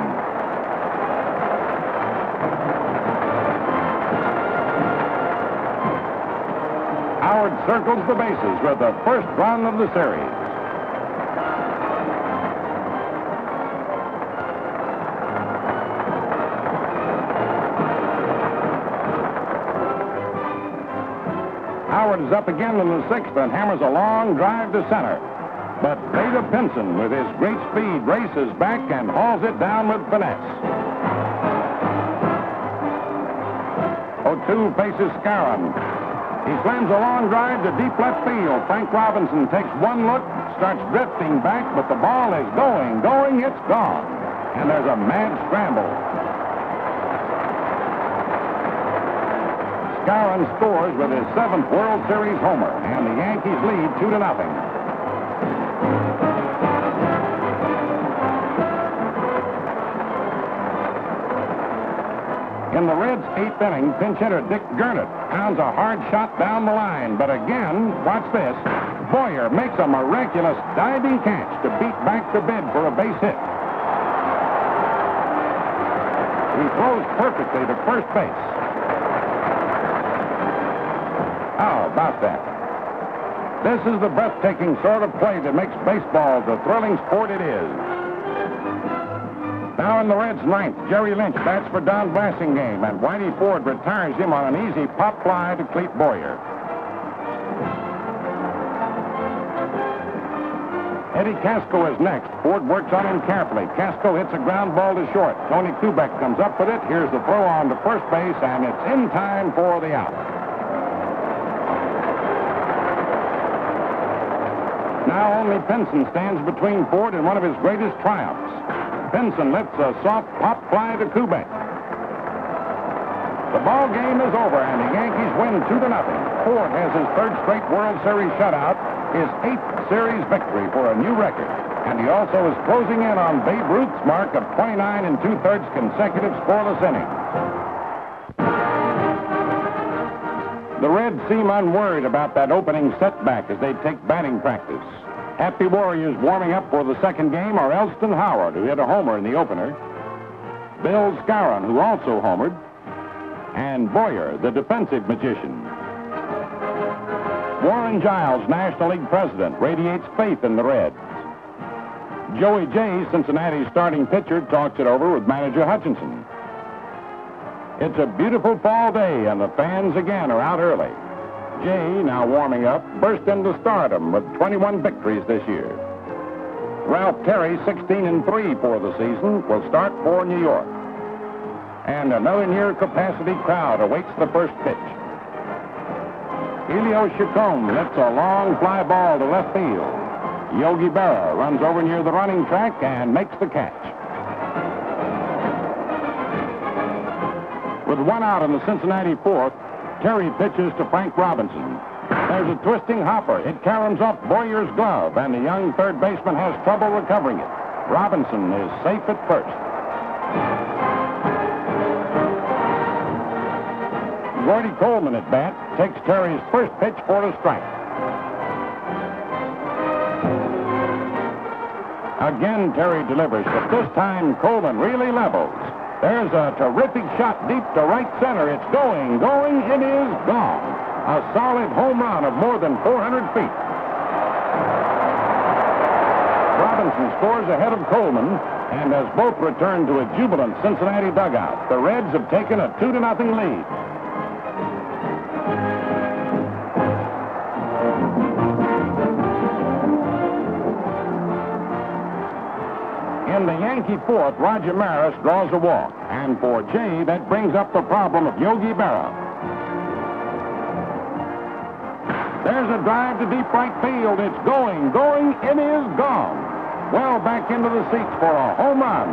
Howard circles the bases with the first run of the series. Howard is up again in the sixth and hammers a long drive to center. But Veda Pinson, with his great speed, races back and hauls it down with finesse. O'Toole faces Skowron. He slams a long drive to deep left field. Frank Robinson takes one look, starts drifting back, but the ball is going, it's gone. And there's a mad scramble. Skowron scores with his 7th World Series homer, and the Yankees lead 2-0. In the Reds' 8th inning, pinch hitter Dick Gurnett pounds a hard shot down the line. But again, watch this, Boyer makes a miraculous diving catch to beat back the bid for a base hit. He throws perfectly to first base. How about that? This is the breathtaking sort of play that makes baseball the thrilling sport it is. Now in the Reds' 9th, Jerry Lynch bats for Don Blasingame, and Whitey Ford retires him on an easy pop fly to Clete Boyer. Eddie Casco is next. Ford works on him carefully. Casco hits a ground ball to short. Tony Kubek comes up with it. Here's the throw on to first base, and it's in time for the out. Now only Pinson stands between Ford and one of his greatest triumphs. Pinson lifts a soft pop fly to Kubek. The ball game is over, and the Yankees win 2-0. Ford has his 3rd straight World Series shutout, his 8th series victory for a new record, and he also is closing in on Babe Ruth's mark of 29 2/3 consecutive scoreless innings. The Reds seem unworried about that opening setback as they take batting practice. Happy Warriors warming up for the second game are Elston Howard, who hit a homer in the opener, Bill Skowron, who also homered, and Boyer, the defensive magician. Warren Giles, National League president, radiates faith in the Reds. Joey Jay, Cincinnati's starting pitcher, talks it over with manager Hutchinson. It's a beautiful fall day, and the fans again are out early. Jay, now warming up, burst into stardom with 21 victories this year. Ralph Terry, 16-3 for the season, will start for New York. And another near-capacity crowd awaits the first pitch. Elio Chacon hits a long fly ball to left field. Yogi Berra runs over near the running track and makes the catch. With one out in the Cincinnati fourth, Terry pitches to Frank Robinson. There's a twisting hopper. It caroms off Boyer's glove, and the young third baseman has trouble recovering it. Robinson is safe at first. Gordy Coleman at bat takes Terry's first pitch for a strike. Again, Terry delivers, but this time Coleman really levels. There's a terrific shot deep to right center. It's going, it is gone. A solid home run of more than 400 feet. Robinson scores ahead of Coleman, and as both return to a jubilant Cincinnati dugout, the Reds have taken a 2-0 lead. In the Yankee fourth, Roger Maris draws a walk. And for Jay, that brings up the problem of Yogi Berra. There's a drive to deep right field. It's going, it is gone. Well back into the seats for a home run.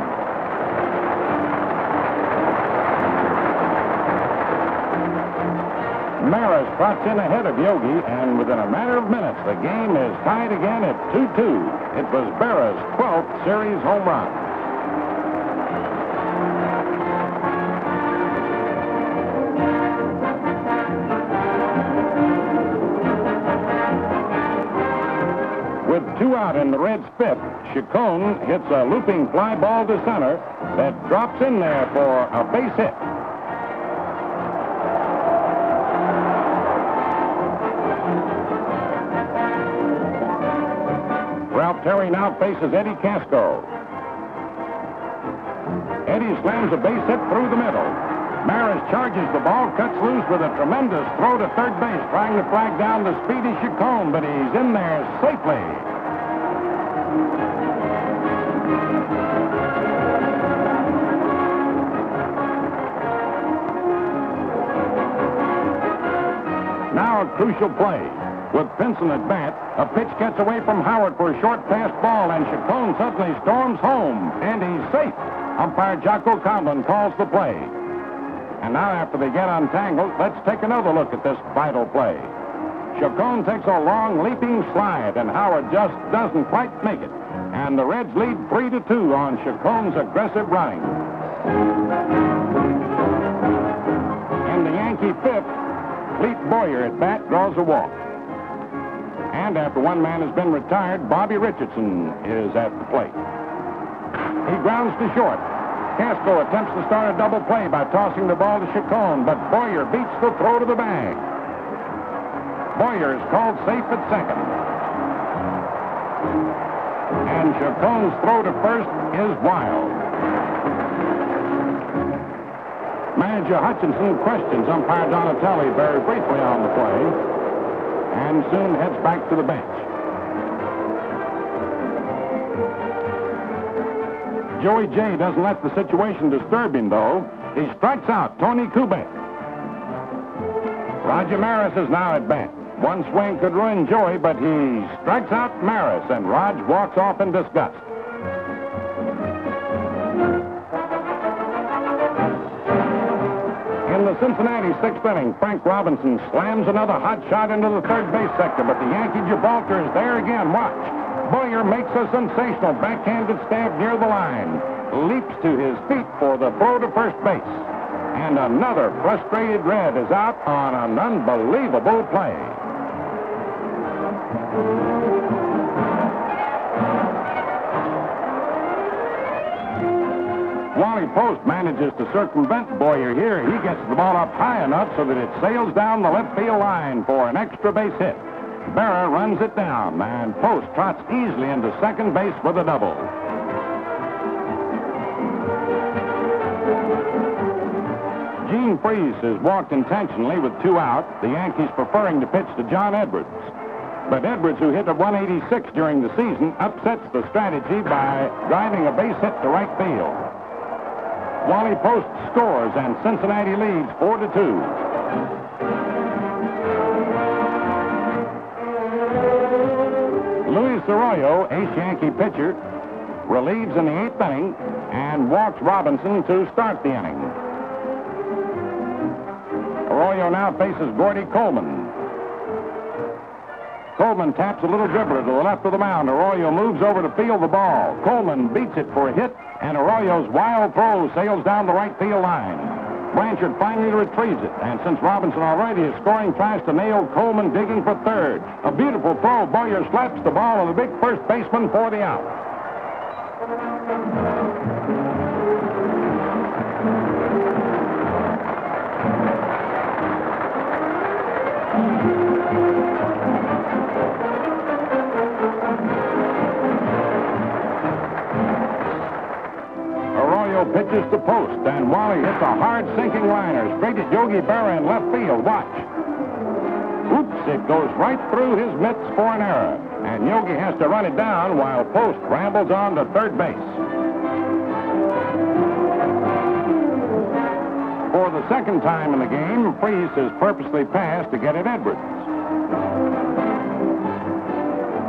Maris trots in ahead of Yogi, and within a matter of minutes, the game is tied again at 2-2. It was Berra's 12th series home run. With 2 out in the Reds' fifth, Chacon hits a looping fly ball to center that drops in there for a base hit. Ralph Terry now faces Eddie Casco. Eddie slams a base hit through the middle. Maris charges the ball, cuts loose with a tremendous throw to third base, trying to flag down the speedy Chacon, but he's in there safely. Now a crucial play. With Pinson at bat, a pitch gets away from Howard for a short pass ball, and Chacon suddenly storms home, and he's safe. Umpire Jocko Conlon calls the play. And now, after they get untangled, let's take another look at this vital play. Chacon takes a long leaping slide, and Howard just doesn't quite make it. And the Reds lead 3-2 on Chacon's aggressive running. In the Yankee fifth, Clete Boyer at bat draws a walk. And after one man has been retired, Bobby Richardson is at the plate. He grounds to short. Casco attempts to start a double play by tossing the ball to Chacon, but Boyer beats the throw to the bag. Boyer is called safe at second. And Chacon's throw to first is wild. Manager Hutchinson questions umpire Donatelli very briefly on the play, and soon heads back to the bench. Joey Jay doesn't let the situation disturb him, though. He strikes out Tony Kubek. Roger Maris is now at bat. One swing could ruin Joey, but he strikes out Maris, and Raj walks off in disgust. In the Cincinnati sixth inning, Frank Robinson slams another hot shot into the third base sector, but the Yankee Gibraltar is there again. Watch. Boyer makes a sensational backhanded stab near the line, leaps to his feet for the throw to first base. And another frustrated Red is out on an unbelievable play. Wally Post manages to circumvent Boyer here. He gets the ball up high enough so that it sails down the left field line for an extra base hit. Berra runs it down, and Post trots easily into second base with a double. Gene Freese has walked intentionally with 2 out, the Yankees preferring to pitch to John Edwards. But Edwards, who hit a 186 during the season, upsets the strategy by driving a base hit to right field. Wally Post scores, and Cincinnati leads 4-2. Luis Arroyo, ace Yankee pitcher, relieves in the 8th inning and walks Robinson to start the inning. Arroyo now faces Gordy Coleman. Coleman taps a little dribbler to the left of the mound. Arroyo moves over to field the ball. Coleman beats it for a hit, and Arroyo's wild throw sails down the right field line. Blanchard finally retrieves it, and since Robinson already is scoring, tries to nail Coleman digging for third. A beautiful throw. Boyer slaps the ball of the big first baseman for the out. Pitches to Post, and Wally hits a hard sinking liner straight at Yogi Berra in left field. Watch. Oops, it goes right through his mitts for an error, and Yogi has to run it down while Post rambles on to third base. For the second time in the game, Freese has purposely passed to get at Edwards.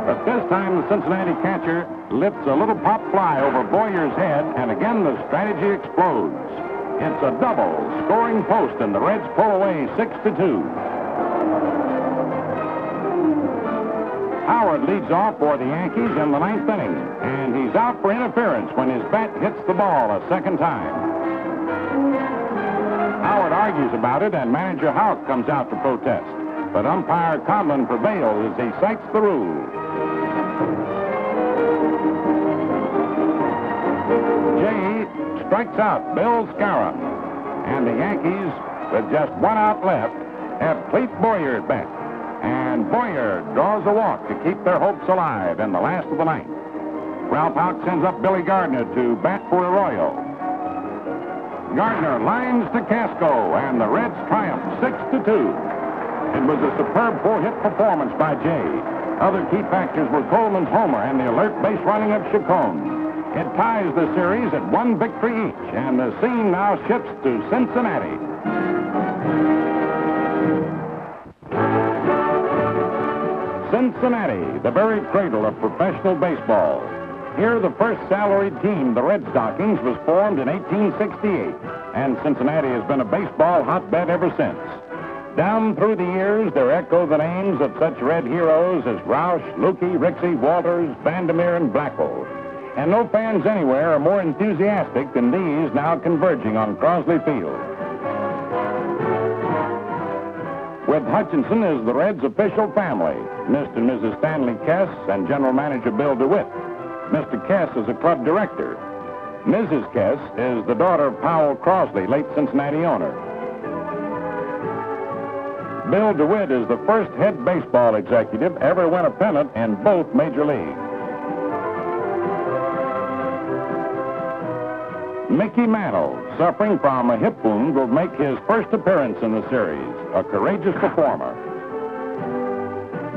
But this time the Cincinnati catcher lifts a little pop fly over Boyer's head, and again the strategy explodes. It's a double, scoring Post, and the Reds pull away 6-2. Howard leads off for the Yankees in the 9th inning, and he's out for interference when his bat hits the ball a second time. Howard argues about it, and Manager Houk comes out to protest. But umpire Conlon prevails as he cites the rule. Jay strikes out Bill Skowron, and the Yankees, with just 1 out left, have Clete Boyer at bat. And Boyer draws a walk to keep their hopes alive in the last of the 9th. Ralph Houk sends up Billy Gardner to bat for Arroyo. Gardner lines to Casco, and the Reds triumph 6-2. It was a superb 4-hit performance by Jay. Other key factors were Coleman's homer and the alert base running of Chacon. It ties the series at 1 victory each, and the scene now shifts to Cincinnati. Cincinnati, the very cradle of professional baseball. Here, the first salaried team, the Red Stockings, was formed in 1868, and Cincinnati has been a baseball hotbed ever since. Down through the years, there echo the names of such Red heroes as Roush, Lukey, Rixey, Walters, Vandermeer, and Blackwell. And no fans anywhere are more enthusiastic than these now converging on Crosley Field. With Hutchinson as the Reds' official family, Mr. and Mrs. Stanley Kess and General Manager Bill DeWitt. Mr. Kess is a club director. Mrs. Kess is the daughter of Powell Crosley, late Cincinnati owner. Bill DeWitt is the first head baseball executive ever win a pennant in both major leagues. Mickey Mantle, suffering from a hip wound, will make his first appearance in the series, a courageous performer.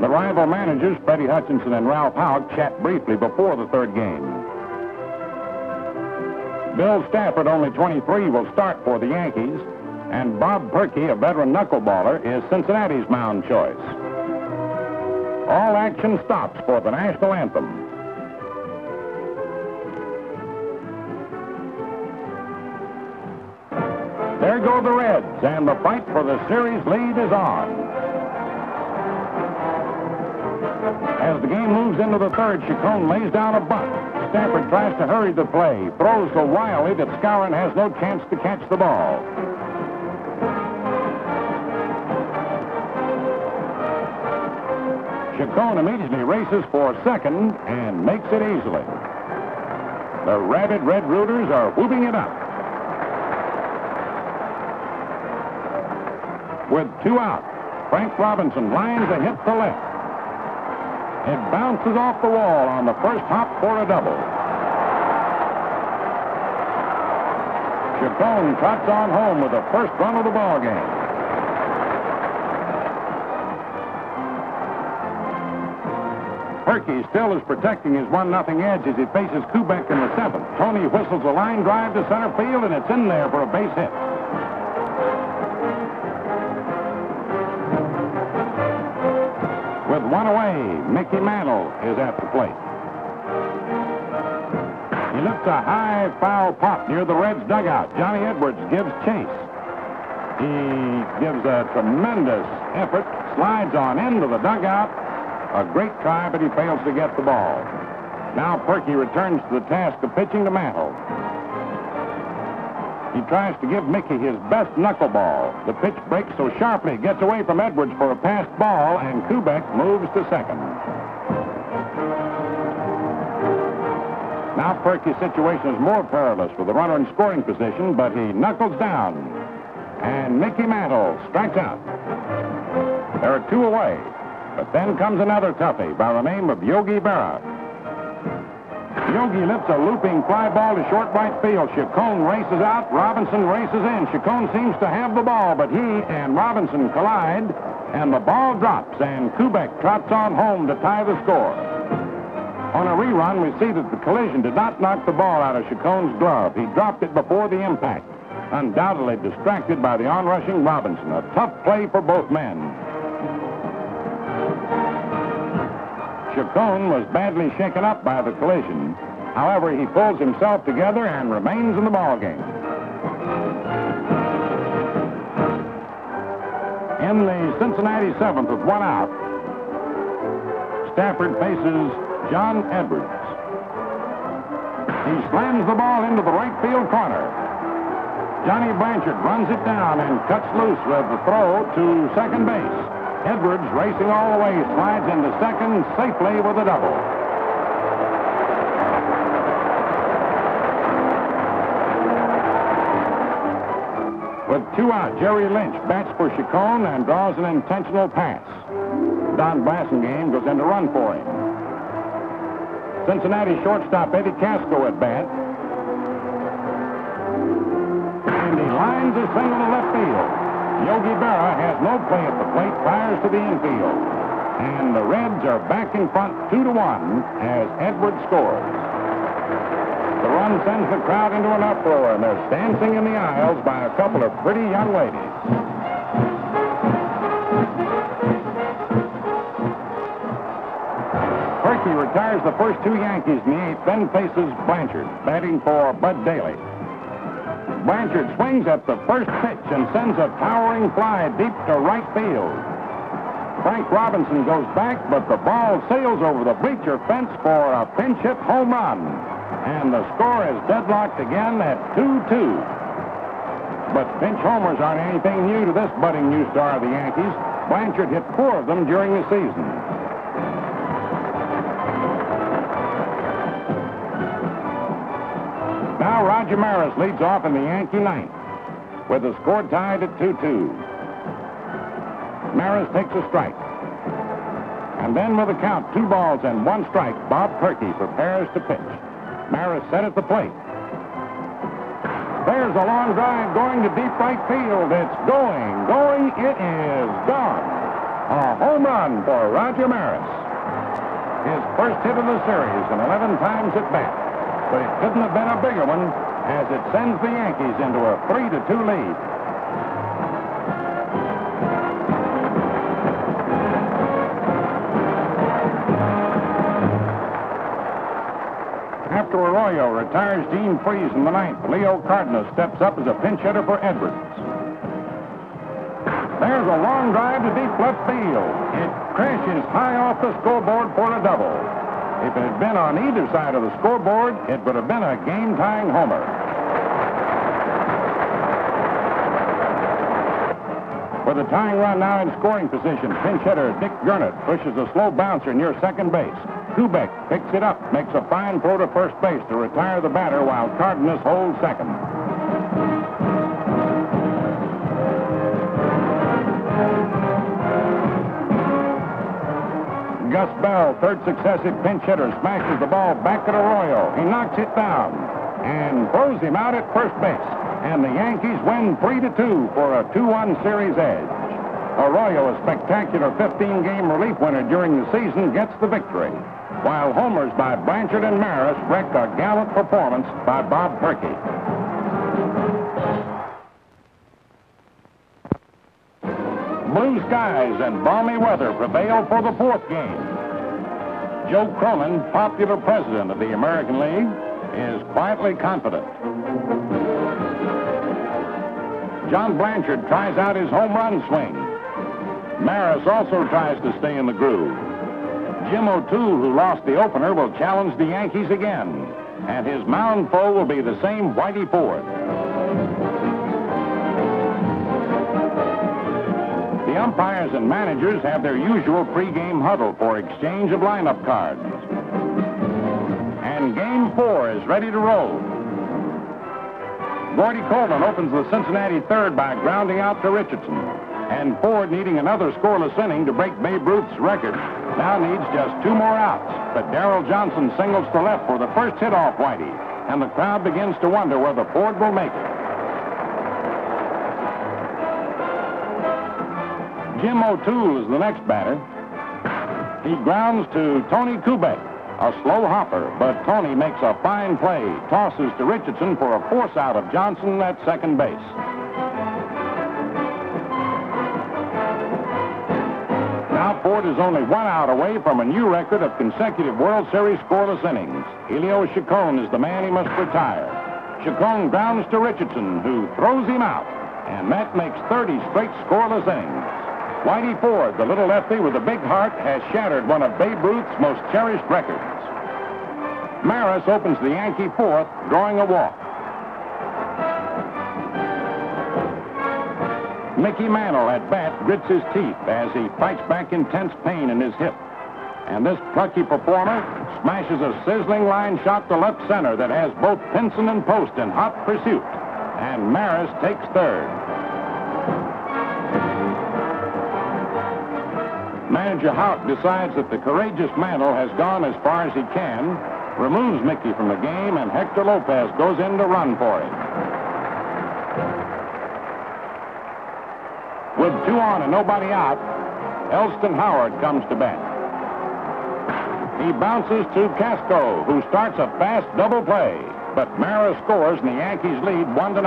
The rival managers, Freddie Hutchinson and Ralph Houk, chat briefly before the third game. Bill Stafford, only 23, will start for the Yankees, and Bob Perkey, a veteran knuckleballer, is Cincinnati's mound choice. All action stops for the national anthem. There go the Reds, and the fight for the series lead is on. As the game moves into the third, Chacon lays down a bunt. Stafford tries to hurry the play, throws so wildly that Skowron has no chance to catch the ball. Chacon immediately races for second and makes it easily. The rabid Red Rooters are whooping it up. With 2 out, Frank Robinson lines a hit to left. It bounces off the wall on the first hop for a double. Chacon trots on home with the first run of the ball game. Perky still is protecting his 1-0 edge as he faces Kubek in the 7th. Tony whistles a line drive to center field, and it's in there for a base hit. With 1 away, Mickey Mantle is at the plate. He lifts a high foul pop near the Reds' dugout. Johnny Edwards gives chase. He gives a tremendous effort, slides on into the dugout. A great try, but he fails to get the ball. Now Perky returns to the task of pitching to Mantle. He tries to give Mickey his best knuckleball. The pitch breaks so sharply, gets away from Edwards for a passed ball, and Kubek moves to second. Now Perky's situation is more perilous with the runner in scoring position, but he knuckles down. And Mickey Mantle strikes out. There are 2 away. But then comes another toughie by the name of Yogi Berra. Yogi lifts a looping fly ball to short right field. Chacon races out. Robinson races in. Chacon seems to have the ball, but he and Robinson collide, and the ball drops, and Kubek trots on home to tie the score. On a rerun, we see that the collision did not knock the ball out of Chacon's glove. He dropped it before the impact, undoubtedly distracted by the onrushing Robinson. A tough play for both men. Chacon was badly shaken up by the collision. However, he pulls himself together and remains in the ballgame. In the Cincinnati 7th with 1 out, Stafford faces John Edwards. He slams the ball into the right field corner. Johnny Blanchard runs it down and cuts loose with the throw to second base. Edwards, racing all the way, slides into second safely with a double. With 2 out, Jerry Lynch bats for Chacon and draws an intentional pass. Don Blasingame goes in to run for him. Cincinnati shortstop Eddie Casco at bat. And he lines a single to left field. Yogi Berra has no play at the plate, fires to the infield. And the Reds are back in front 2-1 as Edwards scores. The run sends the crowd into an uproar, and there's dancing in the aisles by a couple of pretty young ladies. Perky retires the first 2 Yankees in the 8th, then faces Blanchard, batting for Bud Daly. Blanchard swings at the first pitch and sends a towering fly deep to right field. Frank Robinson goes back, but the ball sails over the bleacher fence for a pinch hit home run. And the score is deadlocked again at 2-2. But pinch homers aren't anything new to this budding new star of the Yankees. Blanchard hit 4 of them during the season. Now Roger Maris leads off in the Yankee 9th with the score tied at 2-2. Maris takes a strike. And then with a count, 2 balls and 1 strike, Bob Perky prepares to pitch. Maris set at the plate. There's a long drive going to deep right field. It's going, it is gone. A home run for Roger Maris. His first hit of the series and 11 times at bat. But it couldn't have been a bigger one as it sends the Yankees into a 3-2 lead. After Arroyo retires Dean Freeze in the 9th, Leo Cardenas steps up as a pinch hitter for Edwards. There's a long drive to deep left field. It crashes high off the scoreboard for a double. If it had been on either side of the scoreboard, it would have been a game-tying homer. With a tying run now in scoring position, pinch hitter Dick Gurnett pushes a slow bouncer near second base. Kubek picks it up, makes a fine throw to first base to retire the batter while Cardenas holds second. Gus Bell, third successive pinch hitter, smashes the ball back at Arroyo. He knocks it down and throws him out at first base. And the Yankees win 3-2 for a 2-1 series edge. Arroyo, a spectacular 15-game relief winner during the season, gets the victory, while homers by Blanchard and Maris wreck a gallant performance by Bob Perky. Blue skies and balmy weather prevail for the fourth game. Joe Cronin, popular president of the American League, is quietly confident. John Blanchard tries out his home run swing. Maris also tries to stay in the groove. Jim O'Toole, who lost the opener, will challenge the Yankees again, and his mound foe will be the same Whitey Ford. The umpires and managers have their usual pregame huddle for exchange of lineup cards. And Game 4 is ready to roll. Gordy Coleman opens the Cincinnati third by grounding out to Richardson. And Ford, needing another scoreless inning to break Babe Ruth's record, now needs just 2 more outs. But Darrell Johnson singles to left for the first hit off Whitey, and the crowd begins to wonder whether Ford will make it. Jim O'Toole is the next batter. He grounds to Tony Kubek, a slow hopper, but Tony makes a fine play, tosses to Richardson for a force out of Johnson at second base. Now Ford is only 1 out away from a new record of consecutive World Series scoreless innings. Elio Chacon is the man he must retire. Chacon grounds to Richardson, who throws him out, and that makes 30 straight scoreless innings. Whitey Ford, the little lefty with a big heart, has shattered one of Babe Ruth's most cherished records. Maris opens the Yankee fourth, drawing a walk. Mickey Mantle at bat grits his teeth as he fights back intense pain in his hip. And this plucky performer smashes a sizzling line shot to left center that has both Pinson and Post in hot pursuit. And Maris takes third. Manager Houk decides that the courageous Mantle has gone as far as he can, removes Mickey from the game, and Hector Lopez goes in to run for him. With 2 on and nobody out, Elston Howard comes to bat. He bounces to Casco, who starts a fast double play, but Maris scores and the Yankees lead 1-0.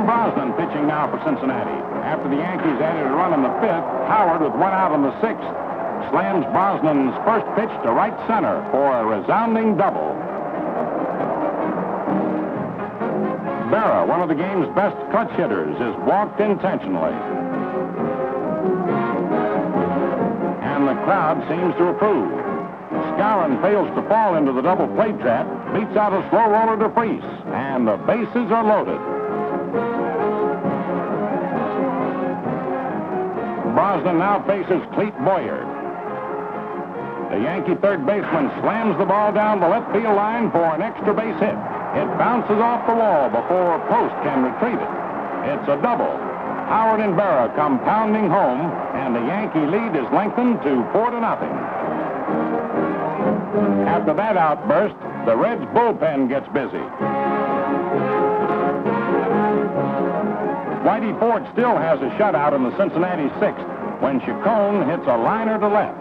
Brosnan pitching now for Cincinnati. After the Yankees added a run in the 5th, Howard, with 1 out in the 6th, slams Brosnan's first pitch to right center for a resounding double. Berra, one of the game's best clutch hitters, is walked intentionally. And the crowd seems to approve. Skowron fails to fall into the double play trap, beats out a slow roller to Freese, and the bases are loaded. Brosnan now faces Clete Boyer. The Yankee third baseman slams the ball down the left field line for an extra base hit. It bounces off the wall before Post can retrieve it. It's a double. Howard and Berra come pounding home, and the Yankee lead is lengthened to 4-0. After that outburst, the Reds' bullpen gets busy. Whitey Ford still has a shutout in the Cincinnati 6th when Chacon hits a liner to left.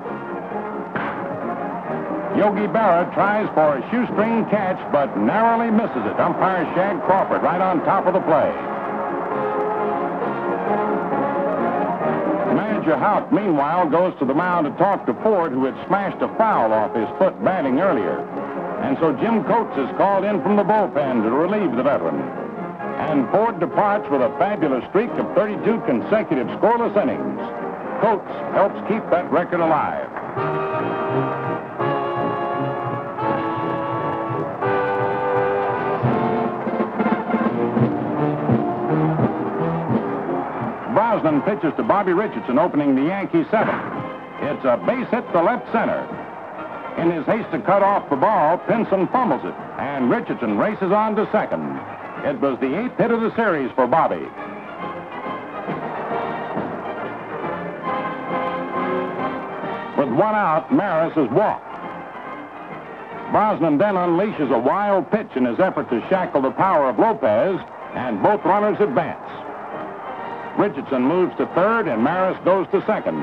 Yogi Berra tries for a shoestring catch, but narrowly misses it. Umpire Shag Crawford right on top of the play. Manager Houk, meanwhile, goes to the mound to talk to Ford, who had smashed a foul off his foot batting earlier. And so Jim Coates is called in from the bullpen to relieve the veteran. And Ford departs with a fabulous streak of 32 consecutive scoreless innings. Coates helps keep that record alive. Brosnan pitches to Bobby Richardson, opening the Yankee seventh. It's a base hit to left center. In his haste to cut off the ball, Pinson fumbles it, and Richardson races on to second. It was the 8th hit of the series for Bobby. With one out, Maris is walked. Brosnan then unleashes a wild pitch in his effort to shackle the power of Lopez, and both runners advance. Richardson moves to third, and Maris goes to second.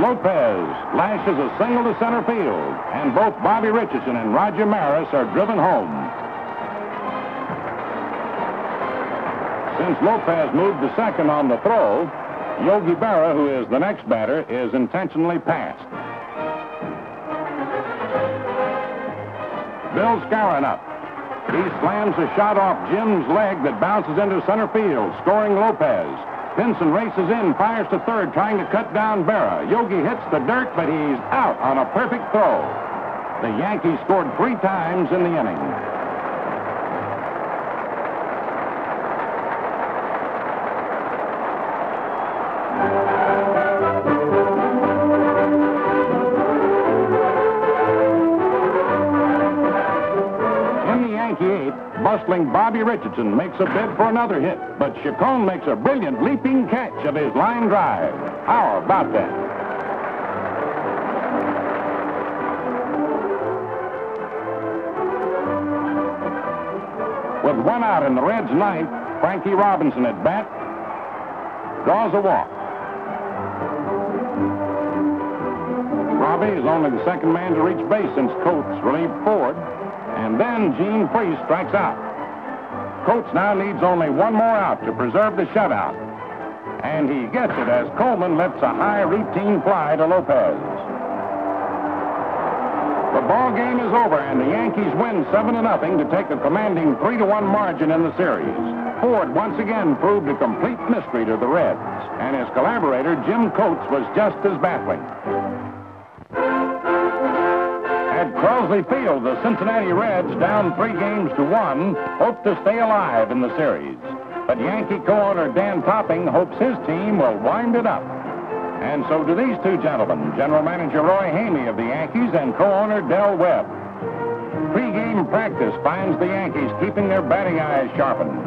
Lopez lashes a single to center field, and both Bobby Richardson and Roger Maris are driven home. Since Lopez moved to second on the throw, Yogi Berra, who is the next batter, is intentionally passed. Bill Skowron up. He slams a shot off Jim's leg that bounces into center field, scoring Lopez. Pinson races in, fires to third, trying to cut down Berra. Yogi hits the dirt, but he's out on a perfect throw. The Yankees scored 3 times in the inning. Bustling Bobby Richardson makes a bid for another hit, but Chacon makes a brilliant leaping catch of his line drive. How about that? With one out in the Reds' ninth, Frankie Robinson at bat draws a walk. Robbie is only the second man to reach base since Coates relieved Ford. And then Gene Freese strikes out. Coates now needs only one more out to preserve the shutout. And he gets it as Coleman lifts a high routine fly to Lopez. The ball game is over, and the Yankees win 7-0 to take a commanding 3-1 margin in the series. Ford once again proved a complete mystery to the Reds, and his collaborator, Jim Coates, was just as baffling. At Crosley Field, the Cincinnati Reds, down 3-1, hope to stay alive in the series. But Yankee co-owner Dan Topping hopes his team will wind it up. And so do these two gentlemen, General Manager Roy Hamey of the Yankees and co-owner Del Webb. Pre-game practice finds the Yankees keeping their batting eyes sharpened.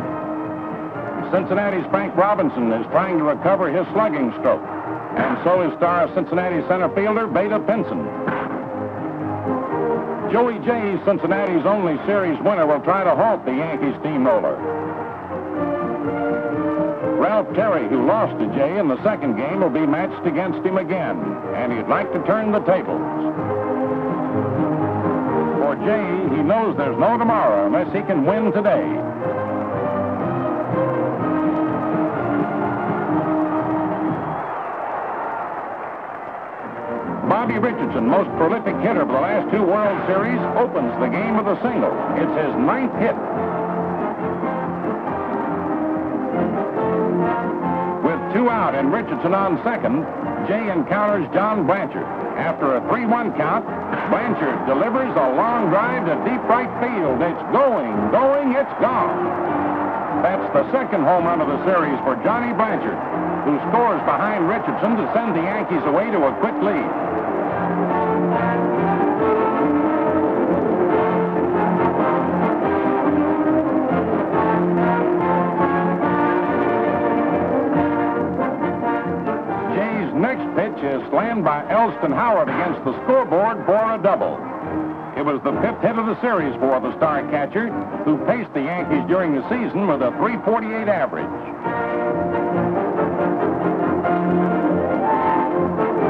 Cincinnati's Frank Robinson is trying to recover his slugging stroke. And so is star Cincinnati center fielder Beta Pinson. Joey J., Cincinnati's only series winner, will try to halt the Yankees steamroller. Ralph Terry, who lost to Jay in the second game, will be matched against him again, and he'd like to turn the tables. For Jay, he knows there's no tomorrow unless he can win today. Bobby Richardson, most prolific hitter of the last 2 World Series, opens the game with a single. It's his 9th hit. With 2 out and Richardson on second, Jay encounters John Blanchard. After a 3-1 count, Blanchard delivers a long drive to deep right field. It's going, it's gone. That's the second home run of the series for Johnny Blanchard, who scores behind Richardson to send the Yankees away to a quick lead. Jay's next pitch is slammed by Elston Howard against the scoreboard for a double. It was the 5th hit of the series for the star catcher, who paced the Yankees during the season with a .348 average.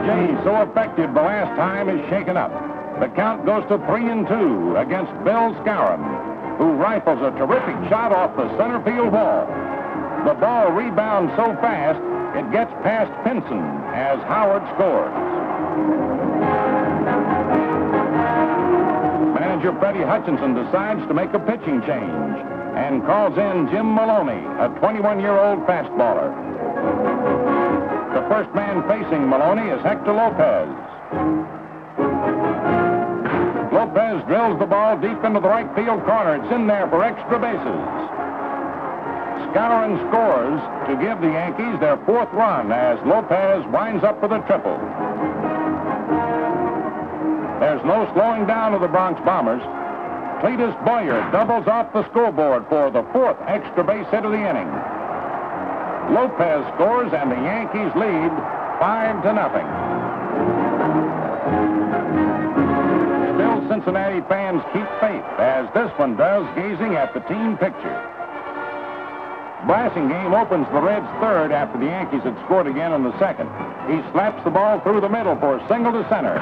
Jay, so effective the last time, is shaken up. The count goes to 3-2 against Bill Skowron, who rifles a terrific shot off the center field wall. The ball rebounds so fast, it gets past Pinson as Howard scores. Manager Freddie Hutchinson decides to make a pitching change and calls in Jim Maloney, a 21-year-old fastballer. The first man facing Maloney is Hector Lopez. Lopez drills the ball deep into the right field corner. It's in there for extra bases. Skowron scores to give the Yankees their 4th run as Lopez winds up with a triple. There's no slowing down of the Bronx Bombers. Clete Boyer doubles off the scoreboard for the 4th extra base hit of the inning. Lopez scores and the Yankees lead 5-0. Still, Cincinnati fans keep faith, as this one does, gazing at the team picture. Blasingame opens the Reds' 3rd after the Yankees had scored again in the 2nd. He slaps the ball through the middle for a single to center.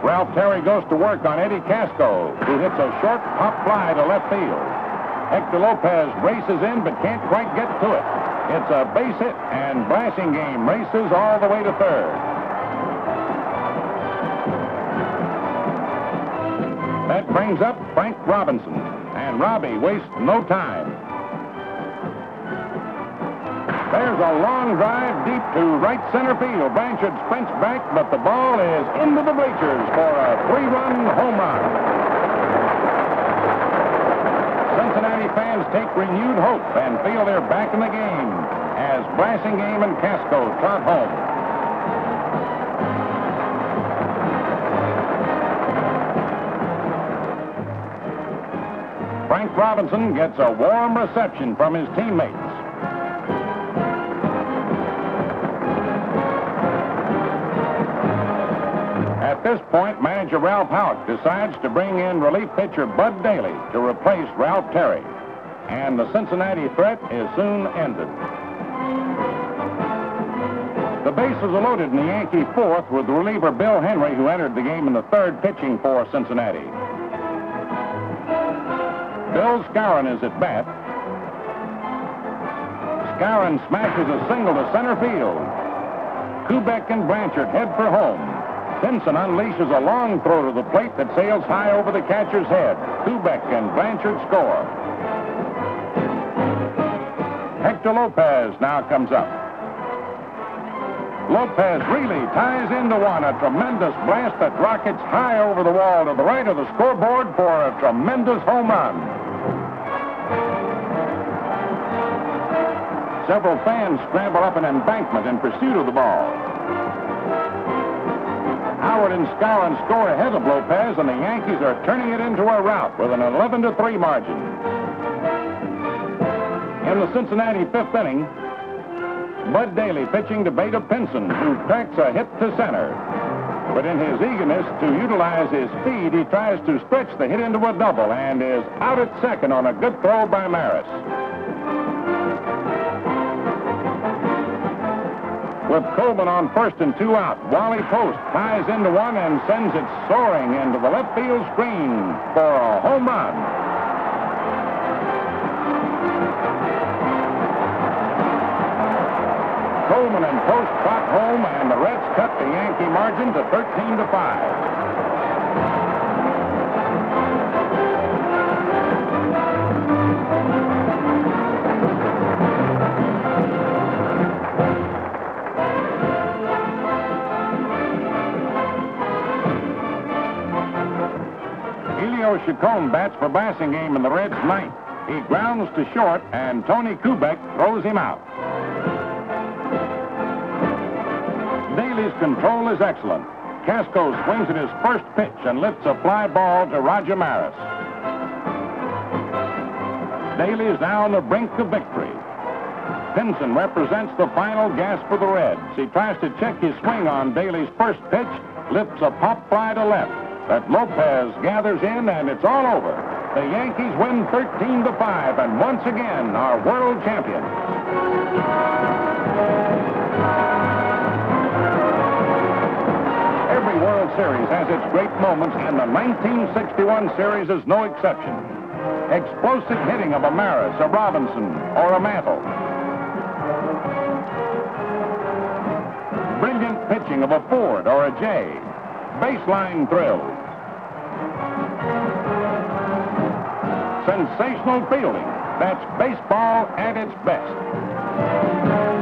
Ralph Terry goes to work on Eddie Casco, who hits a short pop fly to left field. Hector Lopez races in but can't quite get to it. It's a base hit, and Blasingame races all the way to 3rd. That brings up Frank Robinson, and Robbie wastes no time. There's a long drive deep to right center field. Blanchard sprints back, but the ball is into the bleachers for a 3-run home run. Cincinnati fans take renewed hope and feel they're back in the game as Blasingame and Casco trot home. Frank Robinson gets a warm reception from his teammates. At this point, manager Ralph Houk decides to bring in relief pitcher Bud Daly to replace Ralph Terry. And the Cincinnati threat is soon ended. The bases are loaded in the Yankee 4th with reliever Bill Henry, who entered the game in the 3rd, pitching for Cincinnati. Bill Skowron is at bat. Skowron smashes a single to center field. Kubek and Blanchard head for home. Pinson unleashes a long throw to the plate that sails high over the catcher's head. Kubek and Blanchard score. Hector Lopez now comes up. Lopez really ties into one. A tremendous blast that rockets high over the wall to the right of the scoreboard for a tremendous home run. Several fans scramble up an embankment in pursuit of the ball. Howard and Skowron score ahead of Lopez, and the Yankees are turning it into a rout with an 11-3 margin. In the Cincinnati 5th inning, Bud Daly pitching to Beta Pinson, who cracks a hit to center. But in his eagerness to utilize his speed, he tries to stretch the hit into a double and is out at second on a good throw by Maris. With Coleman on 1st and 2 out, Wally Post ties into one and sends it soaring into the left field screen for a home run. Coleman and Post trot home, and the Reds cut the Yankee margin to 13-5. Chacon bats for Blasingame in the Reds' 9th. He grounds to short, and Tony Kubek throws him out. Daly's control is excellent. Casco swings at his first pitch and lifts a fly ball to Roger Maris. Daly is now on the brink of victory. Pinson represents the final gasp for the Reds. He tries to check his swing on Daly's first pitch, lifts a pop fly to left. That Lopez gathers in, and it's all over. The Yankees win 13-5 and once again are world champions. Every World Series has its great moments, and the 1961 series is no exception. Explosive hitting of a Maris, a Robinson, or a Mantle. Brilliant pitching of a Ford or a Jay. Baseline thrill. Sensational fielding. That's baseball at its best.